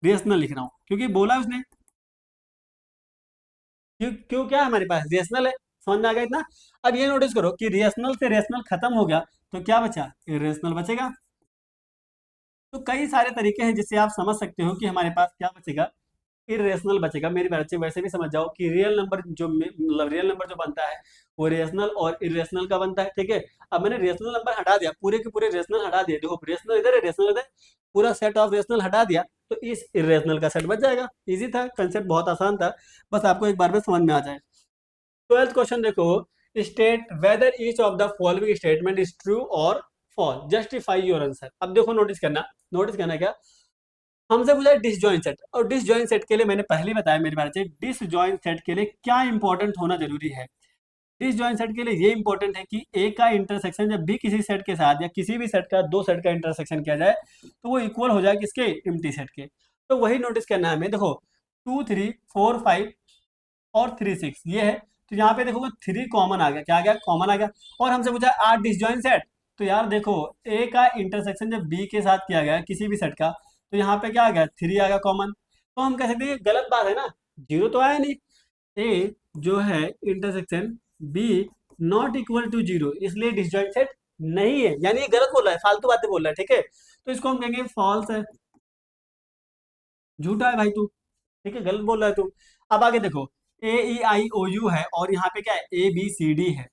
रेशनल लिख रहा हूँ, क्योंकि बोला उसने क्यू, क्यू क्या है हमारे पास, रेशनल है। समझ में आ गया इतना। अब ये नोटिस करो कि रेशनल से रेशनल खत्म हो गया, तो क्या बचा, इरेशनल बचेगा। तो कई सारे तरीके हैं जिससे आप समझ सकते हो कि हमारे पास क्या बचेगा, इरेशनल बचेगा। मेरे बच्चे वैसे भी समझ जाओ कि रियल नंबर जो मतलब रियल नंबर जो बनता है वो रेशनल और इरेशनल का बनता है। ठीक है, अब मैंने रेशनल नंबर हटा दिया, पूरे के पूरे रेशनल हटा दिए, देखो रेशनल इधर है, रेशनल इधर, पूरा सेट ऑफ रेशनल हटा दिया, तो इस इरेशनल का सेट बच जाएगा। इजी था, कंसेप्ट बहुत आसान था, बस आपको एक बार में समझ में आ जाए। 12th क्वेश्चन देखो, state whether each of the following statement is true और फॉल्स, जस्टिफाई योर आंसर। अब देखो नोटिस करना, नोटिस करना क्या, हमसे पूछा डिसजॉइंट सेट, और डिसजॉइंट सेट के लिए मैंने पहले ही बताया मेरे बारे से, डिसजॉइंट सेट के लिए क्या इंपॉर्टेंट होना जरूरी है। डिसजॉइंट सेट के लिए ये इंपॉर्टेंट है कि ए का इंटरसेक्शन जब भी किसी सेट के साथ या किसी भी सेट का दो सेट का इंटरसेक्शन किया जाए तो वो इक्वल हो जाए किसके, एम्प्टी सेट के। तो वही नोटिस करना है हमें। देखो 2 3 4 5 और 3 6 ये है, तो यहाँ पे देखो 3 कॉमन आ गया, क्या आ गया, कॉमन आ गया। और हमसे पूछा आर डिसजॉइंट सेट, तो यार देखो ए का इंटरसेक्शन जब बी के साथ किया गया किसी भी सेट का, तो यहाँ पे क्या आ गया, 3 आ गया कॉमन। तो हम कह सकते हैं गलत बात है ना, जीरो तो आया नहीं। ए जो है intersection B not equal to zero, इसलिए डिसजॉइंट सेट नहीं है, यानी ये गलत बोल रहा है, फालतू बातें बोल रहा है, ठीक है। तो इसको हम कहेंगे फॉल्स है, झूठा है भाई तू, ठीक है, गलत बोल रहा है तू। अब आगे देखो ए ई आई ओ यू है और यहाँ पे क्या है, ए बी सी डी है।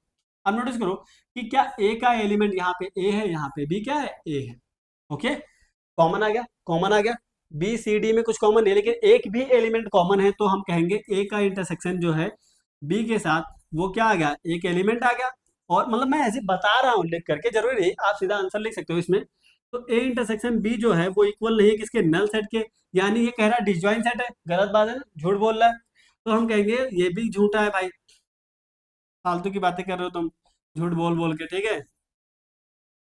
अब नोटिस करो कि क्या ए का एलिमेंट यहाँ पे ए है, यहाँ पे बी क्या है, ए है। ओके, कॉमन आ गया, कॉमन आ गया। बी सी डी में कुछ कॉमन नहीं, लेकिन एक भी एलिमेंट कॉमन है, तो हम कहेंगे ए का इंटरसेक्शन जो है बी के साथ वो क्या आ गया, एक एलिमेंट आ गया। और मतलब मैं ऐसे बता रहा हूँ लिख करके, जरूरी नहीं आप सीधा आंसर लिख सकते हो इसमें। तो ए इंटरसेक्शन बी जो है वो इक्वल नहीं है किसके, नल सेट के, यानी ये कह रहा है डिसजॉइंट सेट है, गलत बात है ना, झूठ बोल रहा है। तो हम कहेंगे ये भी झूठा है भाई, फालतू की बातें कर रहे हो तुम, झूठ बोल बोल के, ठीक है।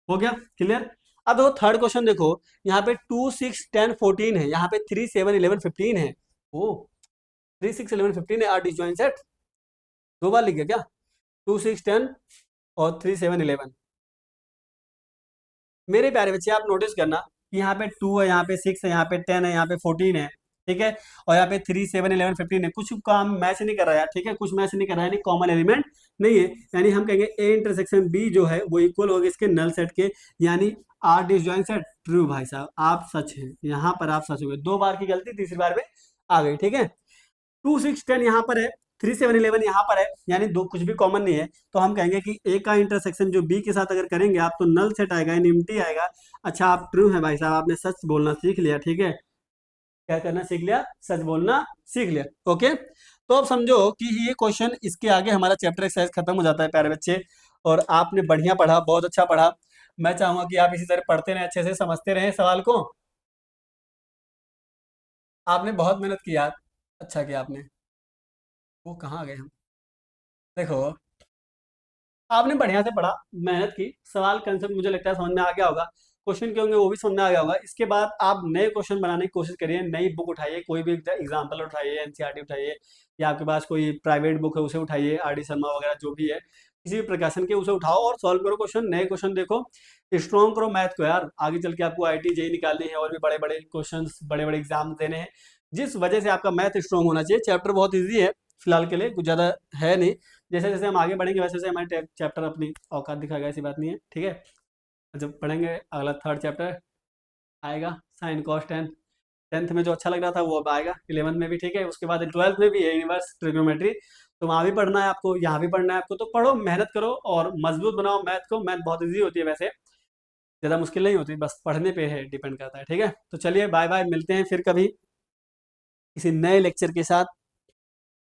हो गया क्लियर। अब देखो थर्ड क्वेश्चन देखो, यहाँ पे 2 6 10 14 है, यहाँ पे 3 7 11 15 है। ओ 3 6 11 15 है, आर डिसजॉइंट सेट, दो बार लिख गया क्या, 2 6 10 और 3 7 11। मेरे प्यारे बच्चे आप नोटिस करना कि यहाँ पे 2 है, यहाँ पे 6 है, यहाँ पे 10 है, यहाँ पे 14 है, ठीक है। और यहाँ पे 3 7 11 15 है, कुछ काम मैच नहीं कर रहा है यार, ठीक है, कुछ मैच नहीं कर रहा है, यानी कॉमन एलिमेंट नहीं है। यानी हम कहेंगे ए इंटरसेक्शन बी जो है वो इक्वल होगा इसके नल सेट के, यानी आर डिसजॉइंट सेट ट्रू। भाई साहब आप सच हैं, यहाँ पर आप सच हो गए, दो बार की गलती तीसरी बार में आ गई, ठीक है। 2 6 10 यहाँ पर है, 3 7 11 यहाँ पर है, यानी दो कुछ भी कॉमन नहीं है। तो हम कहेंगे कि ए का इंटरसेक्शन जो बी के साथ अगर करेंगे आप, तो नल सेट आएगा, यानी एम्प्टी आएगा। अच्छा आप ट्रू है भाई साहब, आपने सच बोलना सीख लिया, ठीक है, क्या करना सीख लिया, सच बोलना सीख लिया। ओके, तो अब समझो कि ये क्वेश्चन, इसके आगे हमारा चैप्टर एक्सरसाइज खत्म हो जाता है प्यारे बच्चे। और आपने बढ़िया पढ़ा, बहुत अच्छा पढ़ा। मैं चाहूंगा कि आप इसी तरह पढ़ते रहें, अच्छे से समझते रहें सवाल को। आपने बहुत मेहनत की यार, अच्छा किया आपने। वो कहाँ आ गए हम, देखो आपने बढ़िया से पढ़ा, मेहनत की, सवाल कंसेप्ट मुझे लगता है समझ में आ गया होगा, क्वेश्चन के होंगे वो भी समझ में आ गया होगा। इसके बाद आप नए क्वेश्चन बनाने की कोशिश करिए, नई बुक उठाइए, कोई भी एग्जाम्पल उठाइए, एनसीईआरटी उठाइए, या आपके पास कोई प्राइवेट बुक है उसे उठाइए, आर डी शर्मा वगैरह जो भी है, किसी भी प्रकाशन के, उसे उठाओ और सॉल्व करो क्वेश्चन, नए क्वेश्चन देखो, स्ट्रॉन्ग करो मैथ को यार। आगे चल के आपको आईटी जेई निकालनी है और भी बड़े बड़े क्वेश्चन, बड़े बड़े एग्जाम देने हैं, जिस वजह से आपका मैथ स्ट्रॉन्ग होना चाहिए। चैप्टर बहुत ईजी है फिलहाल के लिए, कुछ ज़्यादा है नहीं। जैसे जैसे हम आगे बढ़ेंगे वैसे वैसे हमारे चैप्टर अपनी औकात दिखाएगा, ऐसी बात नहीं है, ठीक है। जब पढ़ेंगे अगला थर्ड चैप्टर आएगा, साइन कॉस टेन, टेंथ में जो अच्छा लग रहा था वो अब आएगा 11th में भी, ठीक है। उसके बाद 12th में भी है यूनिवर्स ट्रिग्नोमेट्री, तो वहाँ भी पढ़ना है आपको, यहाँ भी पढ़ना है आपको। तो पढ़ो, मेहनत करो और मजबूत बनाओ मैथ को। मैथ बहुत ईजी होती है वैसे, ज़्यादा मुश्किल नहीं होती, बस पढ़ने पे है डिपेंड करता है, ठीक है। तो चलिए बाय बाय, मिलते हैं फिर कभी किसी नए लेक्चर के साथ।